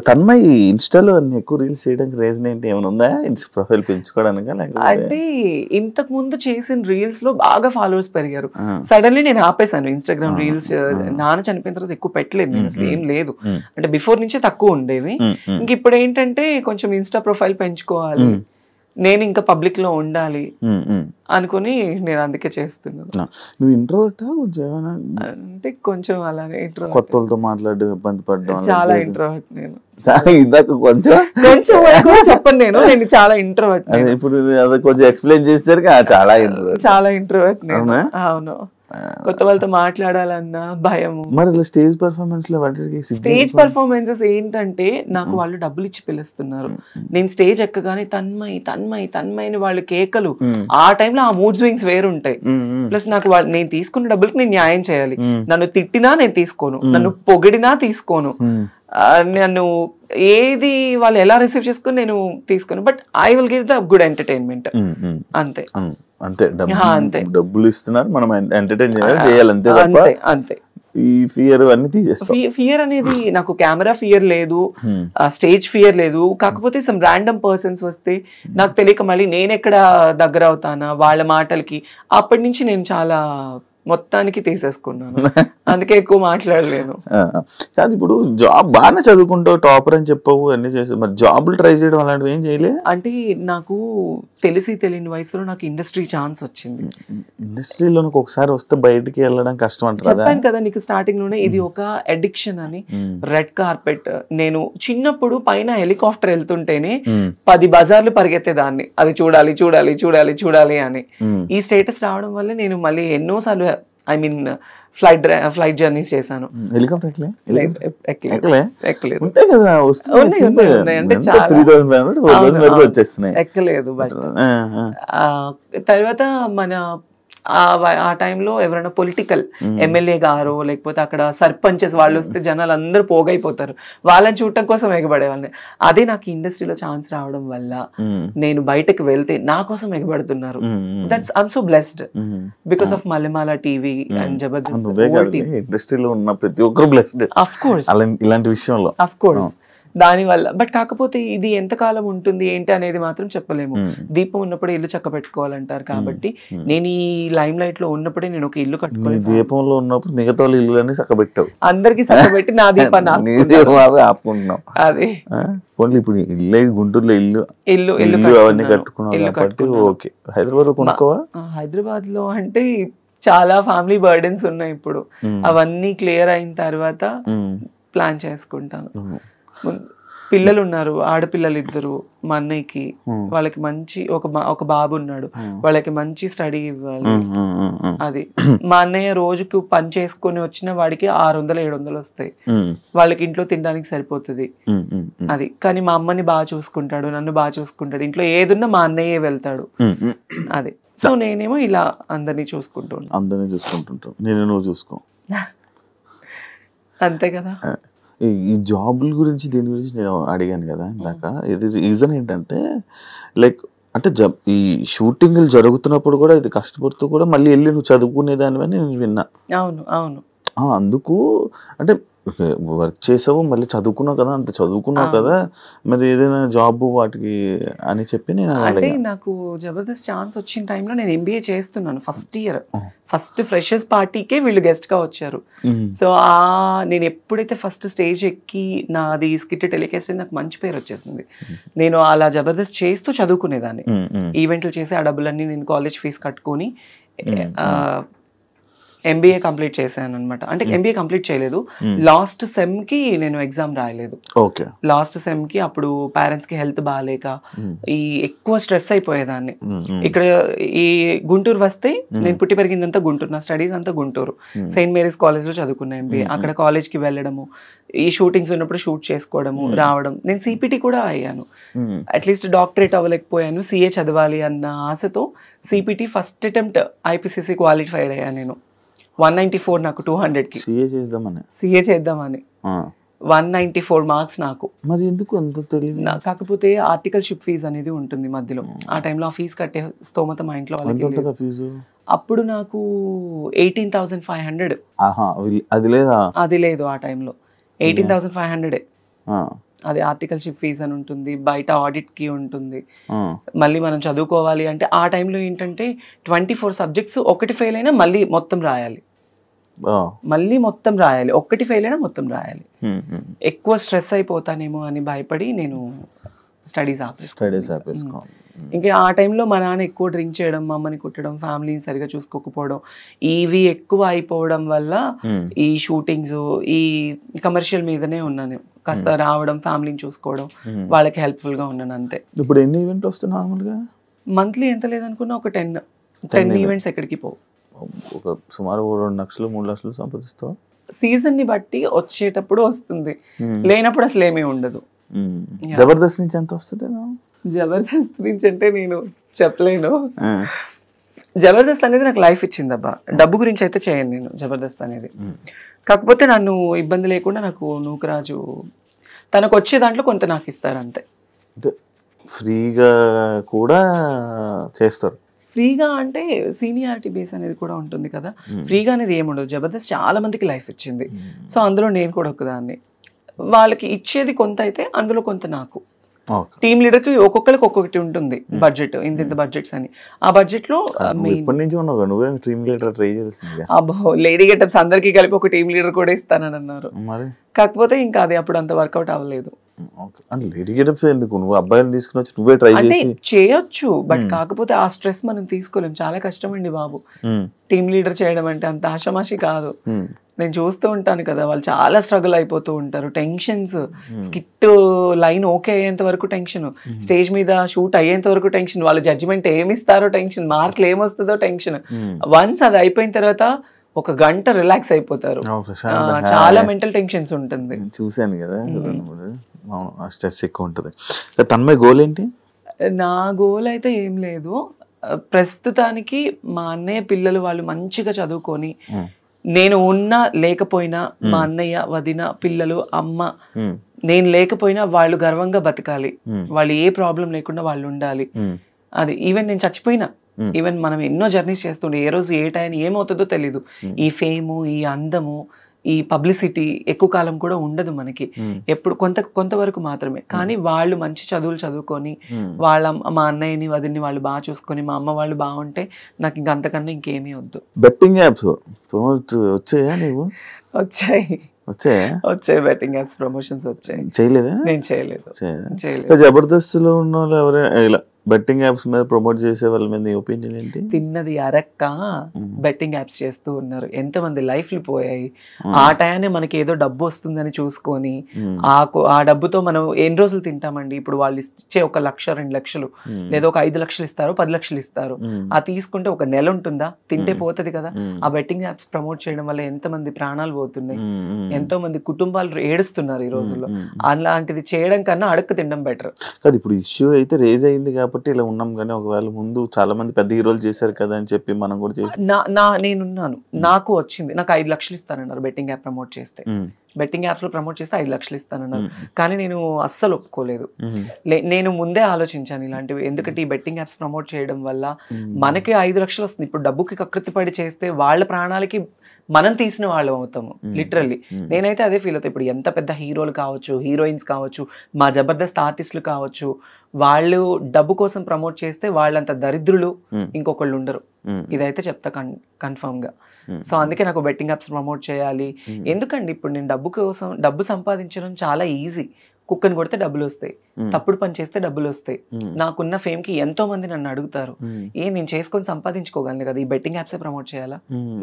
తన్మయ్ ఇన్స్టాలో ఎక్కువ రీల్స్ చేయడానికి రీజన్ ఏంటి? ఏమైనా ఉందా? ప్రొఫైల్ పెంచుకోవడానికి? అంటే ఇంతకు ముందు చేసిన రీల్స్ లో బాగా ఫాలోవర్స్ పెరిగారు. సడన్లీ నేను ఆపేసాను ఇన్స్టాగ్రామ్ రీల్స్. నాన్న చనిపోయిన తర్వాత ఎక్కువ పెట్టలేదు నేను, అసలు ఏం లేదు. అంటే బిఫోర్ నుంచే తక్కువ ఉండేవి. ఇంక ఇప్పుడు ఏంటంటే కొంచెం ఇన్స్టా ప్రొఫైల్ పెంచుకోవాలి, నేను ఇంకా పబ్లిక్ లో ఉండాలి అనుకుని నేను అందుకే చేస్తున్నాను. నువ్వు ఇంట్రోవర్టా కొంచెం? అంటే కొంచెం అలానే ఇంట్రోవర్ట్. కొత్త వాళ్ళతో మాట్లాడడం, ఇబ్బంది పడడం? చాలా ఇంట్రోవర్ట్ నేను. ఇందాక కొంచెం చెప్పను నేను చాలా ఇంట్రోవర్ట్. ఇప్పుడు అది కొంచెం ఎక్స్ప్లెయిన్ చేశారు. చాలా ఇంట్రోవర్ట్ నేను. అవును, కొత్త వాళ్ళతో మాట్లాడాలన్నా భయము. మరి స్టేజ్ పర్ఫార్మెన్స్ లో స్టేజ్ పర్ఫార్మెన్సెస్ ఏంటంటే నాకు వాళ్ళు డబ్బులు ఇచ్చి పిలుస్తున్నారు. నేను స్టేజ్ ఎక్కగానే తన్మయ్ తన్మయ్ తన్మయ్ అని వాళ్ళు కేకలు. ఆ టైంలో ఆ మూడ్ స్వింగ్స్ వేరుంటాయి. ప్లస్ నాకు నేను తీసుకున్న డబ్బులకి నేను న్యాయం చేయాలి. నన్ను తిట్టినా నేను తీసుకోను, నన్ను పొగిడినా తీసుకోను, నన్ను ఏది వాళ్ళు ఎలా రిసీవ్ చేసుకుని నేను తీసుకోను. But I will give the good entertainment. అంతే అంతే. డబ్బులు ఇస్తున్నారు, మనం ఎంటర్టైన్ చేయాలి అంతే. అంతే. ఈ ఫియర్ అన్ని తీసేస్తాం. ఫియర్ అనేది నాకు కెమెరా ఫియర్ లేదు, స్టేజ్ ఫియర్ లేదు. కాకపోతే సమ్ ర్యాండమ్ పర్సన్స్ వస్తే నాకు తెలియక మళ్ళీ నేను ఎక్కడ దగ్గర అవుతానా వాళ్ళ మాటలకి, అప్పటి నుంచి నేను చాలా మొత్తానికి తీసేసుకున్నాను. అందుకే ఎక్కువ మాట్లాడలేను. కాదు, ఇప్పుడు జాబ్ బాగానే చదువుకుంటావు, టాపర్ అని చెప్పవు, అన్ని చేసావు, మరి జాబ్లు ట్రై చేయడం అలాంటివి ఏం చేయలే? అంటే నాకు తెలియని వయసులో నాకు ఇండస్ట్రీ ఛాన్స్ వచ్చింది. ఇండస్ట్రీలో ఒకసారి వస్తే బయటికి వెళ్ళడం కష్టం అంటారు. చెప్పాను కదా నీకు స్టార్టింగ్ లోనే, ఇది ఒక అడిక్షన్ అని. రెడ్ కార్పెట్, నేను చిన్నప్పుడు పైన హెలికాప్టర్ వెళ్తుంటేనే 10 బజార్లు పరిగెత్తేదాన్ని, అది చూడాలి చూడాలి చూడాలి చూడాలి అని. ఈ స్టేటస్ రావడం వల్ల నేను మళ్ళీ ఎన్నోసార్లు ఫ్లైట్ జర్నీస్ చేశాను. ఎక్కలేదు. బట్ తర్వాత మన ఆ టైంలో ఎవరైనా పొలిటికల్ ఎమ్మెల్యే గారు లేకపోతే అక్కడ సర్పంచెస్ వాళ్ళు వస్తే జనాలు అందరూ పోగైపోతారు, వాళ్ళని చూడటం కోసం ఎగబడేవాళ్ళని. అదే నాకు ఇండస్ట్రీలో ఛాన్స్ రావడం వల్ల నేను బయటకు వెళ్తే నా కోసం ఎగబడుతున్నారు. That's I'm so blessed because of Mallemala TV and Jabardasth. ఇండస్ట్రీలో ఉన్న ప్రతి ఒక్కరు బ్లెస్డ్ ఆఫ్ కోర్స్ ఇలాంటి విషయంలో, ఆఫ్ కోర్స్. దానివల్ల. బట్ కాకపోతే ఇది ఎంతకాలం ఉంటుంది ఏంటి అనేది మాత్రం చెప్పలేము. దీపం ఉన్నప్పుడే ఇల్లు చక్క పెట్టుకోవాలంటారు. కాబట్టి నేను ఈ లైమ్ లైట్ లో ఉన్నప్పుడే నేను ఒక ఇల్లు కట్టుకోవాలి. దీపంలో ఉన్నప్పుడు మిగతా ఇల్లు చక్కబెట్టావు, అందరికి చక్కబెట్టి నా దీపాన్ని ఆపుకుంటున్నావు. అది ఇప్పుడు ఇల్లు గుంటూరులో ఇల్లు అవన్నీ కట్టుకున్నావు కాబట్టి ఓకే. హైదరాబాద్ లో కొనుక్కోవా? హైదరాబాద్ లో అంటే చాలా ఫ్యామిలీ బర్డెన్స్ ఉన్నాయి ఇప్పుడు. అవన్నీ క్లియర్ అయిన తర్వాత ప్లాన్ చేసుకుంటాను. పిల్లలు ఉన్నారు, ఆడపిల్లలు 2 మా అన్నయ్యకి. వాళ్ళకి మంచి ఒక బాబు ఉన్నాడు, వాళ్ళకి మంచి స్టడీ ఇవ్వాలి. అది మా అన్నయ్య రోజుకు పని చేసుకొని వచ్చిన వాడికి 600-700 వస్తాయి. వాళ్ళకి ఇంట్లో తినడానికి సరిపోతుంది. అది కానీ మా అమ్మని బాగా చూసుకుంటాడు, నన్ను బాగా చూసుకుంటాడు. ఇంట్లో ఏదున్నా మా అన్నయ్యే వెళ్తాడు. అది సో నేనేమో ఇలా అందరినీ చూసుకుంటుంటాను. నేను నువ్వు చూసుకో అంతే కదా. ఈ జాబుల గురించి దీని గురించి నేను అడిగాను కదా ఇందాక. ఇది రీజన్ ఏంటంటే లైక్ అంటే ఈ షూటింగ్లు జరుగుతున్నప్పుడు కూడా ఇది కష్టపడుతూ కూడా మళ్ళీ వెళ్ళి నువ్వు చదువుకునేదానివని నేను విన్నా. అవును అందుకు అంటే వర్క్ చేసావు, మళ్ళీ చదువుకున్నావు కదా, అంత చదువుకున్నావు కదా, మరి ఏదైనా జాబ్ వాటికి అని చెప్పి నేను అంటే నాకు జబర్దస్త్ ఛాన్స్ వచ్చిన టైంలో నేను ఎంబీఏ చేస్తున్నాను. ఫస్ట్ ఫ్రెషర్స్ పార్టీకే వీళ్ళు గెస్ట్ గా వచ్చారు. సో నేను ఎప్పుడైతే ఫస్ట్ స్టేజ్ ఎక్కి నాది స్కిట్ టెలికాస్ట్ నాకు మంచి పేరు వచ్చేసింది. నేను అలా జబర్దస్త్ చేస్తూ చదువుకునేదాన్ని. ఈవెంట్లు చేసి ఆ డబ్బులన్నీ నేను కాలేజ్ ఫీజు కట్టుకొని ఎంబీఏ కంప్లీట్ చేశాను అనమాట. అంటే ఎంబీఏ కంప్లీట్ చేయలేదు, లాస్ట్ సెమ్ కి నేను ఎగ్జామ్ రాయలేదు. లాస్ట్ సెమ్ కి అప్పుడు పేరెంట్స్ కి హెల్త్ బాగాలేక ఎక్కువ స్ట్రెస్ అయిపోయేదాన్ని. ఇక్కడ ఈ గుంటూరు వస్తే నేను పుట్టి పెరిగిందంతా గుంటూరు, నా స్టడీస్ అంతా గుంటూరు. సెయింట్ మేరీస్ కాలేజ్ లో చదువుకున్నా ఎంబీఏ. అక్కడ కాలేజ్ కి వెళ్ళడము, ఈ షూటింగ్స్ ఉన్నప్పుడు షూట్ చేసుకోవడము, రావడం. నేను సిపిటి కూడా అయ్యాను. అట్లీస్ట్ డాక్టరేట్ అవ్వలేకపోయాను, సిఏ చదవాలి అన్న ఆశతో CPT first attempt IPCC qualified అయ్యాను నేను. 194 నాకు 200కి సిఏ చేద్దామని 194 మార్క్స్ నాకు. మరి ఎందుకు అంత తెలియదు? కాకపోతే ఆర్టికల్షిప్ ఫీజు అనేది ఉంటుంది మధ్యలో. ఆ టైంలో ఆ ఫీజు కట్టే స్తోమత మా ఇంట్లో వాళ్ళకి. అప్పుడు నాకు 18,500. అది లేదు ఆ టైంలో. 18,500 అది ఆర్టికల్షిప్ ఫీజు అని ఉంటుంది, బయట ఆడిట్ కి ఉంటుంది. మళ్ళీ మనం చదువుకోవాలి అంటే ఆ టైంలో ఏంటంటే 24 సబ్జెక్ట్స్, ఒకటి ఫెయిల్ అయినా మళ్ళీ మొత్తం రాయాలి. ఒక్కటి ఫెయిల్ అయినా మొత్తం రాయాలి. ఎక్కువ స్ట్రెస్ అయిపోతానేమో అని భయపడి నేను స్టడీస్ ఆపేసుకున్నాను. ఇంకా ఆ టైంలో మా నాన్న ఎక్కువ డ్రింక్ చేయడం, మా అమ్మని కుట్టడం, ఫ్యామిలీని సరిగా చూసుకోకపోవడం, ఇవి ఎక్కువ అయిపోవడం వల్ల ఈ షూటింగ్స్, ఈ కమర్షియల్ మీదనే ఉన్నాను. కాస్త రావడం, ఫ్యామిలీని చూసుకోవడం, వాళ్ళకి హెల్ప్ఫుల్ గా ఉన్నాను అంతే. ఇప్పుడు ఎన్ని ఈవెంట్ వస్తాయి నార్మల్గా? మంత్లీ ఎంత లేదనుకున్నా ఒక 10 ఈవెంట్స్ ఎక్కడికి పోవు. ఒక సుమారు 2 లక్షలు 3 లక్షలు సంపాదిస్తావు. సీజన్ ని బట్టి వచ్చేటప్పుడు వస్తుంది, లేనప్పుడు అసలు ఏమీ ఉండదు. జబర్దస్త్ నుంచి ఎంత వస్తుంది? జబర్దస్త్ నుంచి అంటే నేను చెప్పలేను. జబర్దస్త్ అనేది నాకు లైఫ్ ఇచ్చింది అబ్బా. డబ్బు గురించి అయితే చేయను నేను జబర్దస్త్ అనేది. కాకపోతే నన్ను ఇబ్బంది లేకుండా నాకు నూకరాజు తనకు వచ్చే దాంట్లో కొంత నాకు ఇస్తారు అంతే. ఫ్రీగా కూడా చేస్తారు. ఫ్రీగా అంటే సీనియారిటీ బేస్ అనేది కూడా ఉంటుంది కదా. ఫ్రీగా అనేది ఏముండదు. జబర్దస్త్ చాలా మందికి లైఫ్ ఇచ్చింది. సో అందులో నేను కూడా ఒకదాన్ని. వాళ్ళకి ఇచ్చేది కొంత అయితే అందులో కొంత నాకు. టీమ్ లీడర్ కి ఒక్కొక్కరికి ఒక్కొక్కటి ఉంటుంది బడ్జెట్, ఇంత బడ్జెట్స్ అని. ఆ బడ్జెట్ లో అబ్బో లేడీ గెటప్స్ అందరికి కలిపి ఒక టీమ్ లీడర్ కూడా ఇస్తానని అన్నారు. కాకపోతే ఇంకా అది అప్పుడు అంత వర్కౌట్ అవ్వలేదు. అంటే చేయొచ్చు, బట్ కాకపోతే ఆ స్ట్రెస్ మనం తీసుకోలేం. చాలా కష్టం అండి బాబు టీమ్ లీడర్ చేయడం అంటే. అంత ఆషామాషి కాదు. నేను చూస్తూ ఉంటాను కదా, వాళ్ళు చాలా స్ట్రగుల్ అయిపోతూ ఉంటారు. టెన్షన్స్, స్కిట్ లైన్ ఓకే అయ్యేంత వరకు టెన్షన్, స్టేజ్ మీద షూట్ అయ్యేంత వరకు టెన్షన్, వాళ్ళు జడ్జిమెంట్ ఏమిస్తారో టెన్షన్, మార్కులు ఏమొస్తుందో టెన్షన్. వన్స్ అది అయిపోయిన తర్వాత 1 గంట రిలాక్స్ అయిపోతారు. చాలా మెంటల్ టెన్షన్స్ ఉంటుంది. చూసాను కదా, స్ట్రెస్ ఎక్కువ ఉంటుంది. తన్మయ గోల్ ఏంటి? నా గోల్ అయితే ఏం లేదు ప్రస్తుతానికి. మా అన్నయ్య పిల్లలు వాళ్ళు మంచిగా చదువుకొని, నేను ఉన్నా లేకపోయినా మా అన్నయ్య, వదిన, పిల్లలు, అమ్మ, నేను లేకపోయినా వాళ్ళు గర్వంగా బతకాలి. వాళ్ళు ఏ ప్రాబ్లం లేకుండా వాళ్ళు ఉండాలి. అది ఈవెన్ నేను చచ్చిపోయినా, ఈవెన్ మనం ఎన్నో జర్నీస్ చేస్తుండే, ఏ రోజు ఏ టైం ఏమవుతుందో తెలీదు. ఈ ఫేము, ఈ అందము, ఈ పబ్లిసిటీ ఎక్కువ కాలం కూడా ఉండదు మనకి. ఎప్పుడు కొంతవరకు మాత్రమే. కానీ వాళ్ళు మంచి చదువులు చదువుకొని, మా అన్నయ్యని, వదిన్ని వాళ్ళు బాగా చూసుకొని, మా అమ్మ వాళ్ళు బాగుంటే నాకు ఇంక అంతకన్నా ఇంకేమీ వద్దు. బెట్టింగ్ యాప్స్ వచ్చాయా? నీవు వచ్చాయి బెట్టింగ్ యాప్స్ ప్రమోషన్స్ వచ్చాయి. చేయలేదా? నేను చేయలేదు. జబర్దస్త్ లో ఉన్న వాళ్ళు ఎవరైనా ఇలా బెట్టింగ్ యాప్స్ మీద ప్రమోట్ చేసే వాళ్ళ మీద నీ ఒపీనియన్ ఏంటి? తిన్నది అరక్క బెట్టింగ్ యాప్స్ చేస్తూ ఉన్నారు. ఎంతమంది లైఫ్లు పోయాయి. ఆ టయాన్ని మనకి ఏదో డబ్బు వస్తుందని చూసుకొని ఆ డబ్బుతో మనం ఎన్ని రోజులు తింటామండి? ఇప్పుడు వాళ్ళు ఇచ్చే 1 లక్ష 2 లక్షలు లేదా ఒక 5 లక్షలు ఇస్తారు, 10 లక్షలు ఇస్తారు. ఆ తీసుకుంటే ఒక నెల ఉంటుందా? తింటే పోతుంది కదా. ఆ బెట్టింగ్ యాప్స్ ప్రమోట్ చేయడం వల్ల ఎంతమంది ప్రాణాలు పోతున్నాయి, ఎంతో మంది కుటుంబాలు ఏడుస్తున్నారు ఈ రోజుల్లో. అలాంటిది చేయడం కన్నా అడక్క తినడం బెటర్. కాదు, ఇప్పుడు ఇష్యూ అయితే రేజ్ అయింది కాబట్టి ఇలా ఉన్నాం, కానీ ఒకవేళ ముందు చాలా మంది పెద్ద హీరోలు చేశారు కదా అని చెప్పి మనం కూడా చేసి నేనున్నాను, నాకు వచ్చింది. నాకు 5 లక్షలు ఇస్తానన్నారు బెట్టింగ్ యాప్ ప్రమోట్ చేస్తే. బెట్టింగ్ యాప్స్ లో ప్రమోట్ చేస్తే 5 లక్షలు ఇస్తానన్నారు. కానీ నేను అస్సలు ఒప్పుకోలేదు. నేను ముందే ఆలోచించాను ఇలాంటివి. ఎందుకంటే ఈ బెట్టింగ్ యాప్స్ ప్రమోట్ చేయడం వల్ల మనకి 5 లక్షలు వస్తుంది. ఇప్పుడు డబ్బుకి కకృతి పడి చేస్తే వాళ్ళ ప్రాణాలకి మనం తీసిన వాళ్ళం అవుతాము లిటరల్లీ. నేనైతే అదే ఫీల్ అవుతాను. ఇప్పుడు ఎంత పెద్ద హీరోలు కావచ్చు, హీరోయిన్స్ కావచ్చు, మా జబర్దస్త్ ఆర్టిస్టులు కావచ్చు, వాళ్ళు డబ్బు కోసం ప్రమోట్ చేస్తే వాళ్ళంత దరిద్రులు ఇంకొకళ్ళు ఉండరు. ఇదైతే చెప్తా కన్ఫర్మ్ గా. సో అందుకే నాకు బెట్టింగ్ యాప్స్ ప్రమోట్ చేయాలి. ఎందుకండి ఇప్పుడు నేను డబ్బు సంపాదించడం చాలా ఈజీ. కుక్కని కొడితే డబ్బులు వస్తాయి, తప్పుడు పని చేస్తే డబ్బులు వస్తాయి. నాకున్న ఫేమ్ కి ఎంతో మంది నన్ను అడుగుతారు, నేను చేసుకొని సంపాదించుకోగలను కదా, ఈ బెట్టింగ్ యాప్సే ప్రమోట్ చేయాలా?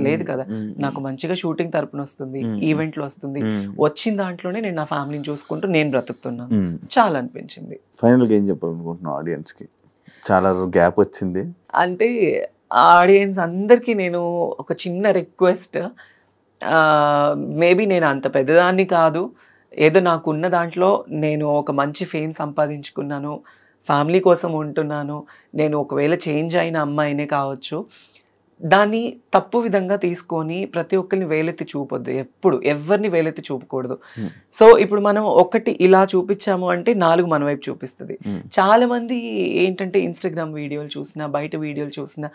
లేదు కదా. నాకు మంచిగా షూటింగ్ తరపున వస్తుంది, ఈవెంట్లు వస్తుంది. వచ్చిన దాంట్లోనే నేను నా ఫ్యామిలీని చూసుకుంటూ నేను బ్రతుకుతున్నాను. చాలా అనిపించింది. ఫైనల్ గా ఏం చెప్పాలనుకుంటున్నావు ఆడియన్స్ కి? చాలా గ్యాప్ వచ్చింది అంటే ఆడియన్స్ అందరికీ నేను ఒక చిన్న రిక్వెస్ట్. మేబీ నేను అంత పెద్దదాన్ని కాదు, ఏదో నాకున్న దాంట్లో నేను ఒక మంచి ఫేమ్ సంపాదించుకున్నాను, ఫ్యామిలీ కోసం ఉంటున్నాను. నేను ఒకవేళ చేంజ్ అయిన అమ్మాయినే కావచ్చు, దాన్ని తప్పు విధంగా తీసుకొని ప్రతి ఒక్కరిని వేలెత్తి చూపొద్దు. ఎప్పుడు ఎవరిని వేలెత్తి చూపకూడదు. సో ఇప్పుడు మనం ఒకటి ఇలా చూపించాము అంటే 4 మన వైపు చూపిస్తుంది. చాలా మంది ఏంటంటే ఇన్స్టాగ్రామ్ వీడియోలు చూసినా, బయట వీడియోలు చూసినా,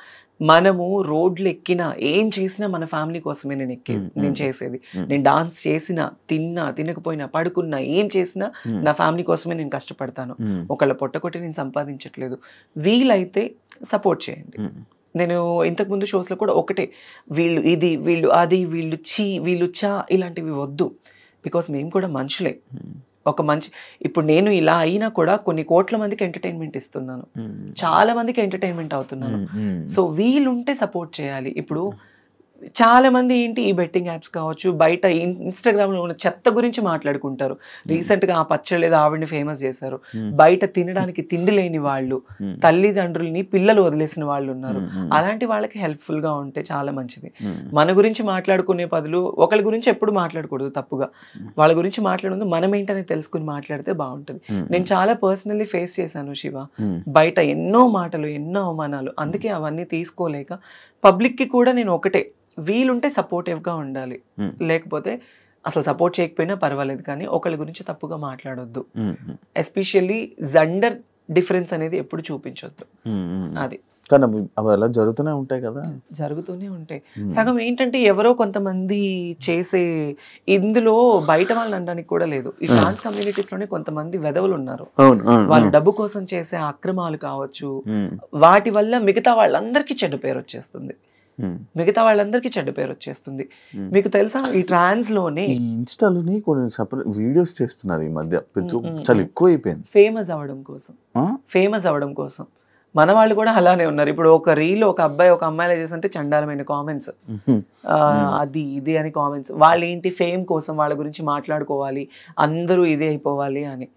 మనము రోడ్లు ఎక్కినా, ఏం చేసినా మన ఫ్యామిలీ కోసమే నేను చేసేది. నేను డాన్స్ చేసినా, తిన్నా, తినకపోయినా, పడుకున్నా, ఏం చేసినా నా ఫ్యామిలీ కోసమే నేను కష్టపడతాను. ఒకళ్ళ పొట్టకొట్టి నేను సంపాదించట్లేదు. వీలైతే సపోర్ట్ చేయండి. నేను ఇంతకుముందు షోస్లో కూడా ఒకటే, వీళ్ళు ఇది, వీళ్ళు అది, వీళ్ళు వీళ్ళు ఇలాంటివి వద్దు. బికాస్ మేము కూడా మనుషులే. ఒక మంచి ఇప్పుడు నేను ఇలా అయినా కూడా కొన్ని కోట్ల మందికి ఎంటర్టైన్మెంట్ ఇస్తున్నాను, చాలా మందికి ఎంటర్టైన్మెంట్ అవుతున్నాను. సో వీళ్ళుంటే సపోర్ట్ చేయాలి. ఇప్పుడు చాలా మంది ఏంటి ఈ బెట్టింగ్ యాప్స్ కావచ్చు, బయట ఇన్స్టాగ్రామ్లో ఉన్న చెత్త గురించి మాట్లాడుకుంటారు. రీసెంట్గా ఆ పచ్చడి లేదా ఆవిడని ఫేమస్ చేశారు. బయట తినడానికి తిండి లేని వాళ్ళు, తల్లిదండ్రుల్ని పిల్లలు వదిలేసిన వాళ్ళు ఉన్నారు. అలాంటి వాళ్ళకి హెల్ప్ఫుల్గా ఉంటే చాలా మంచిది. మన గురించి మాట్లాడుకునే బదులు ఒకళ్ళ గురించి ఎప్పుడు మాట్లాడకూడదు తప్పుగా. వాళ్ళ గురించి మాట్లాడదు, మనం ఏంటనే తెలుసుకుని మాట్లాడితే బాగుంటుంది. నేను చాలా పర్సనల్లీ ఫేస్ చేశాను శివ, బయట ఎన్నో మాటలు, ఎన్నో అవమానాలు. అందుకే అవన్నీ తీసుకోలేక పబ్లిక్కి కూడా నేను ఒకటే, వీలుంటే సపోర్టివ్గా ఉండాలి, లేకపోతే అసలు సపోర్ట్ చేయకపోయినా పర్వాలేదు, కానీ ఒకళ్ళ గురించి తప్పుగా మాట్లాడొద్దు. ఎస్పెషల్లీ జెండర్ డిఫరెన్స్ అనేది ఎప్పుడు చూపించొద్దు. అది కానీ అవి అలా జరుగుతూనే ఉంటాయి కదా, జరుగుతూనే ఉంటాయి. సగం ఏంటంటే ఎవరో కొంతమంది చేసే, ఇందులో బయట వాళ్ళని అనడానికి కూడా లేదు. ఈ ట్రాన్స్ కమ్యూనిటీస్ లోనే కొంతమంది వెధవలు ఉన్నారు. వాళ్ళు డబ్బు కోసం చేసే అక్రమాలు కావచ్చు, వాటి వల్ల మిగతా వాళ్ళందరికీ చెడ్డ పేరు వచ్చేస్తుంది. మీకు తెలుసా ఈ ట్రాన్స్ లోనే ఇన్స్టాలోని కొన్ని సెపరేట్ వీడియోస్ చేస్తున్నారు ఈ మధ్య, చాలా ఎక్కువ అయిపోయింది. ఫేమస్ అవ్వడం కోసం మన వాళ్ళు కూడా అలానే ఉన్నారు. ఇప్పుడు ఒక రీల్ ఒక అబ్బాయి ఒక అమ్మాయిలా చేస్తుంటే చండాలమైన కామెంట్స్, అది ఇది అని కామెంట్స్. వాళ్ళు ఏంటి ఫేమ్ కోసం వాళ్ళ గురించి మాట్లాడుకోవాలి, అందరూ ఇదే అయిపోవాలి అని.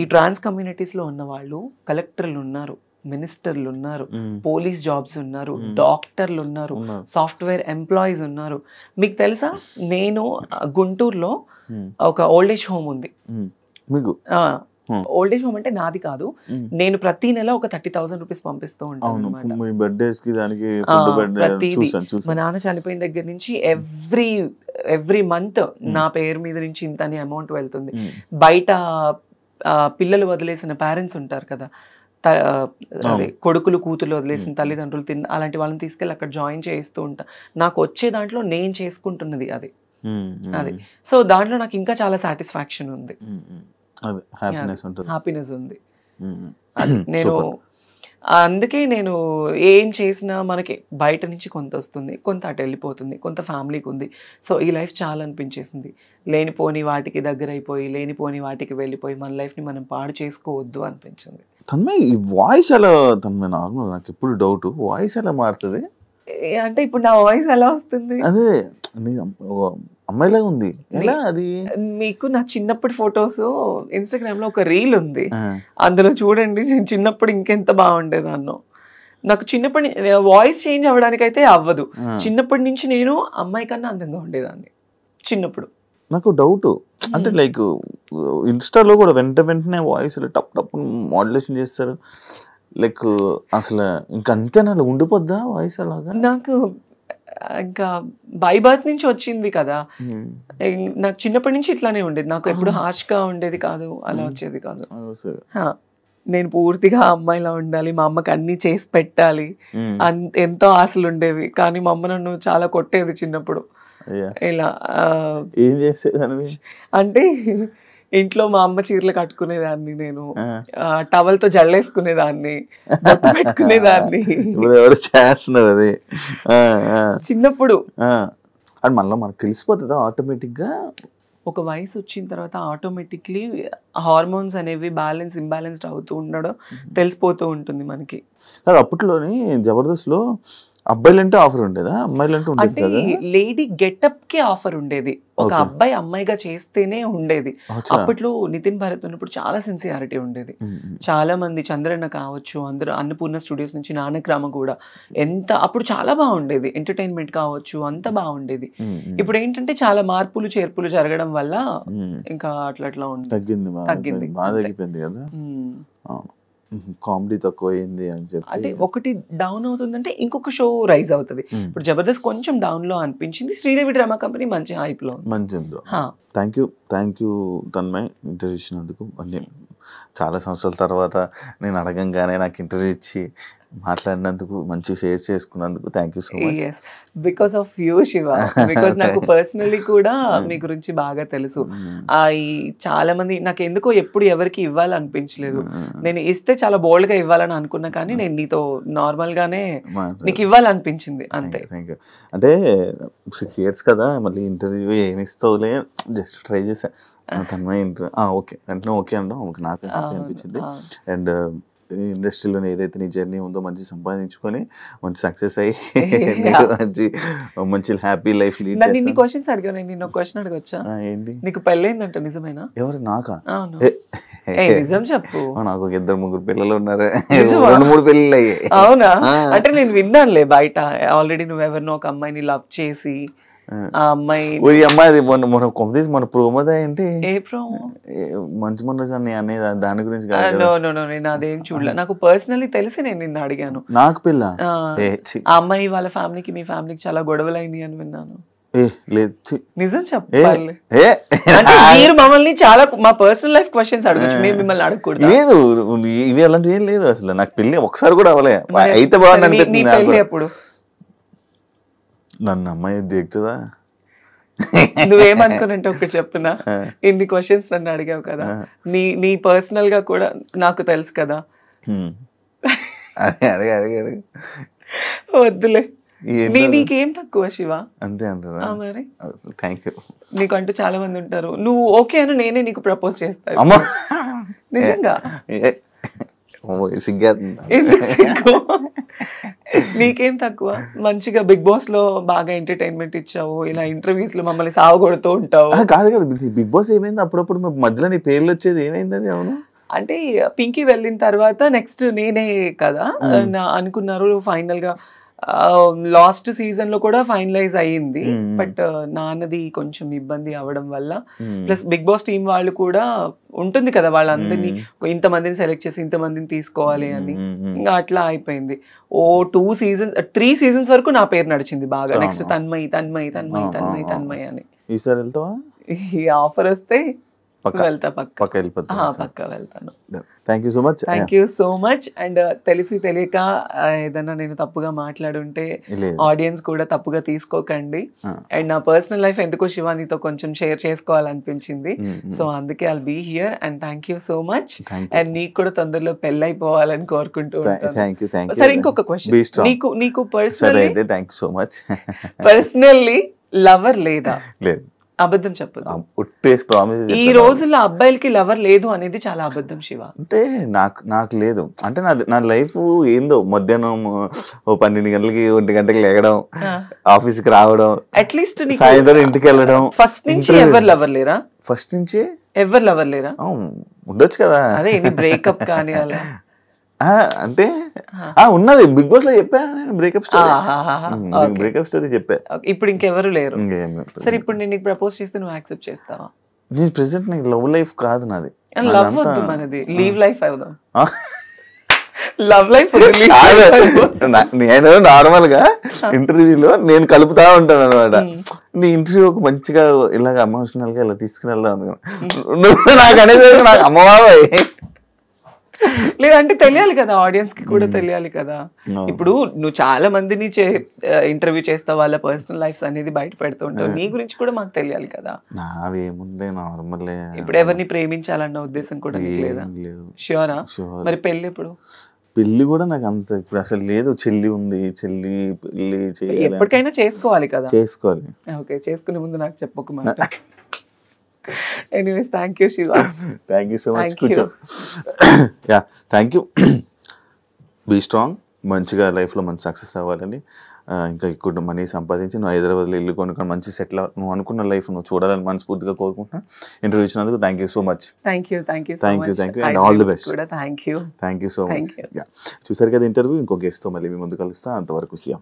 ఈ ట్రాన్స్ కమ్యూనిటీస్ లో ఉన్న వాళ్ళు కలెక్టర్లు ఉన్నారు, మినిస్టర్లు ఉన్నారు, పోలీస్ జాబ్స్ ఉన్నారు, డాక్టర్లు ఉన్నారు, సాఫ్ట్వేర్ ఎంప్లాయీస్ ఉన్నారు. మీకు తెలుసా, నేను గుంటూరులో ఒక ఓల్డ్ ఏజ్ హోమ్ ఉంది. ఓల్డ్ ఏజ్ హోమ్ అంటే నాది కాదు, నేను ప్రతి నెల ఒక 30,000 రూపీస్ పంపిస్తూ ఉంటాను. మా నాన్న చనిపోయిన దగ్గర నుంచి ఎవ్రీ మంత్ నా పేరు మీద నుంచి ఇంత అని అమౌంట్ వెళ్తుంది. బయట పిల్లలు వదిలేసిన పేరెంట్స్ ఉంటారు కదా, అదే కొడుకులు కూతురు వదిలేసిన తల్లిదండ్రులు అలాంటి వాళ్ళని తీసుకెళ్ళి అక్కడ జాయిన్ చేయిస్తూ ఉంటా. నాకు వచ్చే దాంట్లో నేను చేసుకుంటున్నది అది. సో దాంట్లో నాకు ఇంకా చాలా సాటిస్ఫాక్షన్ ఉంది, హ్యాపీనెస్ ఉంది. నేను అందుకే నేను ఏం చేసినా మనకి బయట నుంచి కొంత వస్తుంది, కొంత అటు వెళ్ళిపోతుంది, కొంత ఫ్యామిలీకి ఉంది. సో ఈ లైఫ్ చాలా అనిపించేసింది. లేనిపోని వాటికి దగ్గర అయిపోయి, లేనిపోని వాటికి వెళ్ళిపోయి మన లైఫ్ని మనం పాడు చేసుకోవద్దు అనిపించింది. తన్మయ్ ఈ వాయిస్ ఎలా తన్మయ్ నార్మల్ నాకు ఎప్పుడు డౌట్ వాయిస్ ఎలా మారుతుంది అంటే ఇప్పుడు నా వాయిస్ ఎలా వస్తుంది? అదే అమ్మాయిలాగా ఉంది ఎలా అది? మీకు నా చిన్నప్పటి ఫొటోస్ ఇన్స్టాగ్రామ్ లో ఒక రీల్ ఉంది, అందులో చూడండి నేను చిన్నప్పుడు ఇంకెంత బాగుండేదాన్నో. నాకు చిన్నప్పటి వాయిస్ చేంజ్ అవ్వడానికి అయితే అవ్వదు, చిన్నప్పటి నుంచి నేను అమ్మాయి కన్నా అందంగా ఉండేదాన్ని చిన్నప్పుడు. నాకు డౌట్ అంటే లైక్ ఇన్స్టాలో కూడా వెంటనే వాయిస్ టప్ టప్ మోడ్యులేషన్ చేస్తారు, లైక్ అసలు ఇంకా అంతేనా ఉండిపోద్దా వాయిస్ అలాగా? నాకు ఇంకా బై బర్త్ నుంచి వచ్చింది కదా, నాకు చిన్నప్పటి నుంచి ఇట్లానే ఉండేది, నాకు ఎప్పుడు హార్ష్ గా ఉండేది కాదు, అలా వచ్చేది కాదు. నేను పూర్తిగా అమ్మాయిలా ఉండాలి, మా అమ్మకి అన్ని చేసి పెట్టాలి, ఎంతో ఆశలు ఉండేవి. కానీ మా అమ్మ నన్ను చాలా కొట్టేది చిన్నప్పుడు. ఇలా ఏం చేసేదాన్ని అంటే ఇంట్లో మా అమ్మ చీరలు కట్టుకునేదాన్ని, నేను టవల్ తో జల్లేసుకునేదాన్ని, బొట్టు పెట్టుకునేదాన్ని. చేస్తున్నారు అది చిన్నప్పుడు. అది మళ్ళీ మనకు తెలిసిపోతుందా ఆటోమేటిక్ గా? ఒక వయసు వచ్చిన తర్వాత ఆటోమేటిక్లీ హార్మోన్స్ అనేవి ఇంబ్యాలెన్స్డ్ అవుతూ ఉండడం తెలిసిపోతూ ఉంటుంది మనకి. అప్పట్లోని జబర్దస్త్ లో అబ్బాయిలంటే ఆఫర్ ఉండేదా, అమ్మాయిలంటే ఉండేది కదా? లేడీ గెటప్ కి ఆఫర్ ఉండేది, ఒక అబ్బాయి అమ్మాయిగా చేస్తేనే ఉండేది. అప్పట్లో నితిన్ భరత్ ఉన్నప్పుడు చాలా సిన్సియారిటీ ఉండేది. చాలా మంది చంద్రన్న కావచ్చు, అందరూ అన్నపూర్ణ స్టూడియోస్ నుంచి నానక్రామ కూడా ఎంత అప్పుడు చాలా బాగుండేది, ఎంటర్టైన్మెంట్ కావచ్చు అంత బాగుండేది. ఇప్పుడు ఏంటంటే చాలా మార్పులు చేర్పులు జరగడం వల్ల ఇంకా అట్లా ఉంది, తగ్గింది, బాగా తగ్గిపోయింది కదా. కామెడీ తక్కువ అయింది అని చెప్పి అంటే ఒకటి డౌన్ అవుతుందంటే ఇంకొక షో రైజ్ అవుతుంది. ఇప్పుడు జబర్దస్త్ కొంచెం డౌన్ లో అనిపించింది, శ్రీదేవి డ్రామా కంపెనీ మంచి హైప్ లో మంచిది. థ్యాంక్ యూ తన్మయ్ ఇంటర్వ్యూ ఇచ్చినందుకు. అన్ని చాలా సంవత్సరాల తర్వాత నేను అడగంగానే నాకు ఇంటర్వ్యూ ఇచ్చి మాట్లాడినందుకు, మంచి షేర్ చేసుకున్నందుకు thank you so much. Because of you Shiva, because నాకు పర్సనలీ కూడా మీ గురించి బాగా తెలుసు. ఈ చాలా మంది నాకు ఎందుకో ఎప్పుడు ఎవరికి ఇవ్వాలనిపించలేదు, నేను ఇస్తే చాలా బోల్డ్ గా ఇవ్వాలని అనుకున్నా, కానీ నేను నీతో నార్మల్ గానే నీకు ఇవ్వాలనిపించింది అంతే. అంటే 6 years కదా, మళ్ళీ ఇంటర్వ్యూ ఏమి ఇస్తావులే జస్ట్ ట్రై చేసా. తన్మయ్ ఓకే అంటే ఓకే అంటాం, నాకు హ్యాపీ అనిపించింది. అండ్ ఇండస్ట్రీలో ఏదైతే నీ జర్నీ ఉందో మంచి సంపాదించుకొని మంచి సక్సెస్ అయ్యి మంచి హ్యాపీ లైఫ్ లీడ్ చేస్తాను. నిన్ను క్వశ్చన్స్ అడిగాను, నేను ఒక క్వశ్చన్ అడగొచ్చా? ఏంటి? నీకు పెళ్ళైందంట నిజమేనా? ఎవరు? నాకా? నిజం చెప్పు. నాకు 2-3 పిల్లలు ఉన్నారు, 2-3 పెళ్ళిళ్ళు అయ్యాయి. అవునా? అంటే నేను విన్నానులే బయట, ఆల్రెడీ నువ్వెవరినో ఒక అమ్మాయిని లవ్ చేసి ఆ అమ్మాయి అది మన ప్రోమోదా ఏంటి? ఏ ప్రోమో? మంచి మనోజాన్ని అనేది దాని గురించి నేను అదేం చూడలే, నాకు పర్సనల్లీ తెలిసి నేను నిన్ను అడిగాను. నాకు పిల్ల ఆ అమ్మాయి వాళ్ళ ఫ్యామిలీకి మీ ఫ్యామిలీకి చాలా గొడవలు అయినాయి అని విన్నాను. నిజం చెప్పాలి అంటే మీరు మమ్మల్ని చాలా మా పర్సనల్ లైఫ్ క్వశ్చన్స్ అడగచ్చు, మేము మిమ్మల్ని అడగకూడదు. లేదు, ఇవి అలాంటివి ఏం లేదు అసలు. నాకు పెళ్లి ఒకసారి కూడా అవ్వలే, అయితే బాగుంది. ఎప్పుడు నన్ను అమ్మాయి దిగుతుందా? నువ్వేమనుకున్నట్టు ఒకటి చెప్పునా, ఇన్ని క్వశ్చన్స్ నన్ను అడిగావు కదా, నీ పర్సనల్ గా కూడా నాకు తెలుసు కదా. వద్దులే, నీకేం తక్కువ శివ? అంతే అంటారా? మరి థ్యాంక్ యూ. నీకు అంటూ చాలా మంది ఉంటారు, నువ్వు ఓకే అని నేనే నీకు ప్రపోజ్ చేస్తాను. నిజంగా నీకేం తక్కువ? మంచిగా బిగ్ బాస్ లో బాగా ఎంటర్టైన్మెంట్ ఇచ్చావు, ఇలా ఇంటర్వ్యూస్ లో మమ్మల్ని సావగొడుతూ ఉంటావు. కాదు కదా, బిగ్ బాస్ ఏమైంది అప్పుడప్పుడు మధ్యలో నీ పేర్లు వచ్చేది ఏమైంది అది? అవును, అంటే పింకీ వెళ్ళిన తర్వాత నెక్స్ట్ నేనే కదా అనుకున్నారు. ఫైనల్ గా లాస్ట్ సీజన్ లో కూడా ఫైనలైజ్ అయ్యింది, బట్ నాన్నది కొంచెం ఇబ్బంది అవడం వల్ల, ప్లస్ బిగ్ బాస్ టీం వాళ్ళు కూడా ఉంటుంది కదా, వాళ్ళందరినీ ఇంతమందిని సెలెక్ట్ చేసి ఇంతమందిని తీసుకోవాలి అని, ఇంకా అట్లా అయిపోయింది. 3 seasons వరకు నా పేరు నడిచింది బాగా. నెక్స్ట్ తన్మయ్ అని. ఈసారి వెళ్తావా? ఈ ఆఫర్ వస్తే వెళ్తా, పక్కా వెళ్తాను. Thank you so much. Thank you so much. And తెలిసి తెలియక ఏదన్నా నేను తప్పుగా మాట్లాడుంటే ఆడియన్స్ కూడా తప్పుగా తీసుకోకండి. అండ్ నా పర్సనల్ లైఫ్ ఎందుకో శివానితో కొంచెం షేర్ చేసుకోవాలనిపించింది, సో అందుకే I'll be here. And thank you so much. And నీకు కూడా తొందరలో పెళ్ళైపోవాలని కోరుకుంటూ ఉంటాను. సరే, ఇంకొక క్వశ్చన్, నీకు పర్సనల్లీ లవర్ లేదా? లేదు. అబద్ధం చెప్పదు. ఒట్టేసి ప్రామిస్ ఈ రోజుల్లో అబ్బాయిలకి లవర్ లేదు అనేది చాలా అబద్ధం శివ. అంటే నాకు లేదు అంటే నా లైఫ్ ఏందో మధ్యాహ్నం 12 గంటలకి 1 గంటకి లేగడం, ఆఫీస్కి రావడం, అట్లీస్ట్ సాయంత్రం ఇంటికి వెళ్ళడం. ఫస్ట్ నుంచి ఎవరు లవర్ లేరా? ఫస్ట్ నుంచి ఎవరు లవర్ లేరా? ఉండొచ్చు కదా. అదే బ్రేకప్ కానీ అలా అంటే ఉన్నది బిగ్ బాస్ లో చెప్పా బ్రేకప్ స్టోరీ. బ్రేకప్ స్టోరీ చెప్పా. ఇప్పుడు ఇంకెవరు లేరు. సరే ఇప్పుడు నేను నీకు ప్రపోజ్ చేస్తే నువ్వు యాక్సెప్ట్ చేస్తావా? నేను ప్రెసెంట్ నీకు లవ్ లైఫ్ కాదు నాది. లవ్ వద్దు మనది, లీవ్ లైఫ్ అవుదాం. లవ్ లైఫ్ నేను నార్మల్ గా ఇంటర్వ్యూలో నేను కలుపుతా ఉంటాను అనమాట. నీ ఇంటర్వ్యూ మంచిగా ఇలాగ ఎమోషనల్ గా ఇలా తీసుకుని వెళ్దాం అనుకున్నా. నాకు అనేది నాకు అమ్మబాబాయ్ లేదంటే తెలియాలి కదా, ఆడియన్స్ కి కూడా తెలియాలి కదా. ఇప్పుడు నువ్వు చాలా మందిని ఇంటర్వ్యూ చేస్తావు, వాళ్ళ పర్సనల్ లైఫ్స్ అనేది బయట పెడుతూ ఉంటావు. నీ గురించి కూడా మాకు తెలియాలి కదా. నావేముండే నార్మల్. ఇప్పుడు ఎవరిని ప్రేమించాలన్న ఉద్దేశం కూడా లేదా? ష్యూరా? మరి పెళ్లి ఇప్పుడు? పెళ్లి కూడా నాకు అంత ఇప్పుడు అసలు లేదు. చెల్లి ఉంది, చెల్లి పెళ్లి చేయాలి, ఎప్పటికైనా చేసుకోవాలి కదా. చేసుకోవాలి. ఓకే, చేసుకునే ముందు నాకు చెప్పకు మాట. Anyways, thank you, Shiva. Thank you so much. Yeah, thank you. Be strong. మంచిగా లైఫ్లో మంచి సక్సెస్ అవ్వాలని, ఇంకా ఎక్కువ మనీ సంపాదించి నువ్వు హైదరాబాద్లో ఇల్లు కొనుక్కొని మంచి సెటిల్ నువ్వు అనుకున్న లైఫ్ నువ్వు చూడాలని మనస్ఫూర్తిగా కోరుకుంటున్నాను. ఇంటర్వ్యూ ఇచ్చినందుకు thank you so much. Thank you and all the best. Thank you so much. చూసారు కదా ఇంటర్వ్యూ. ఇంకో గెస్ట్తో మళ్ళీ మీ ముందు కలుస్తా. అంతవరకు సియా.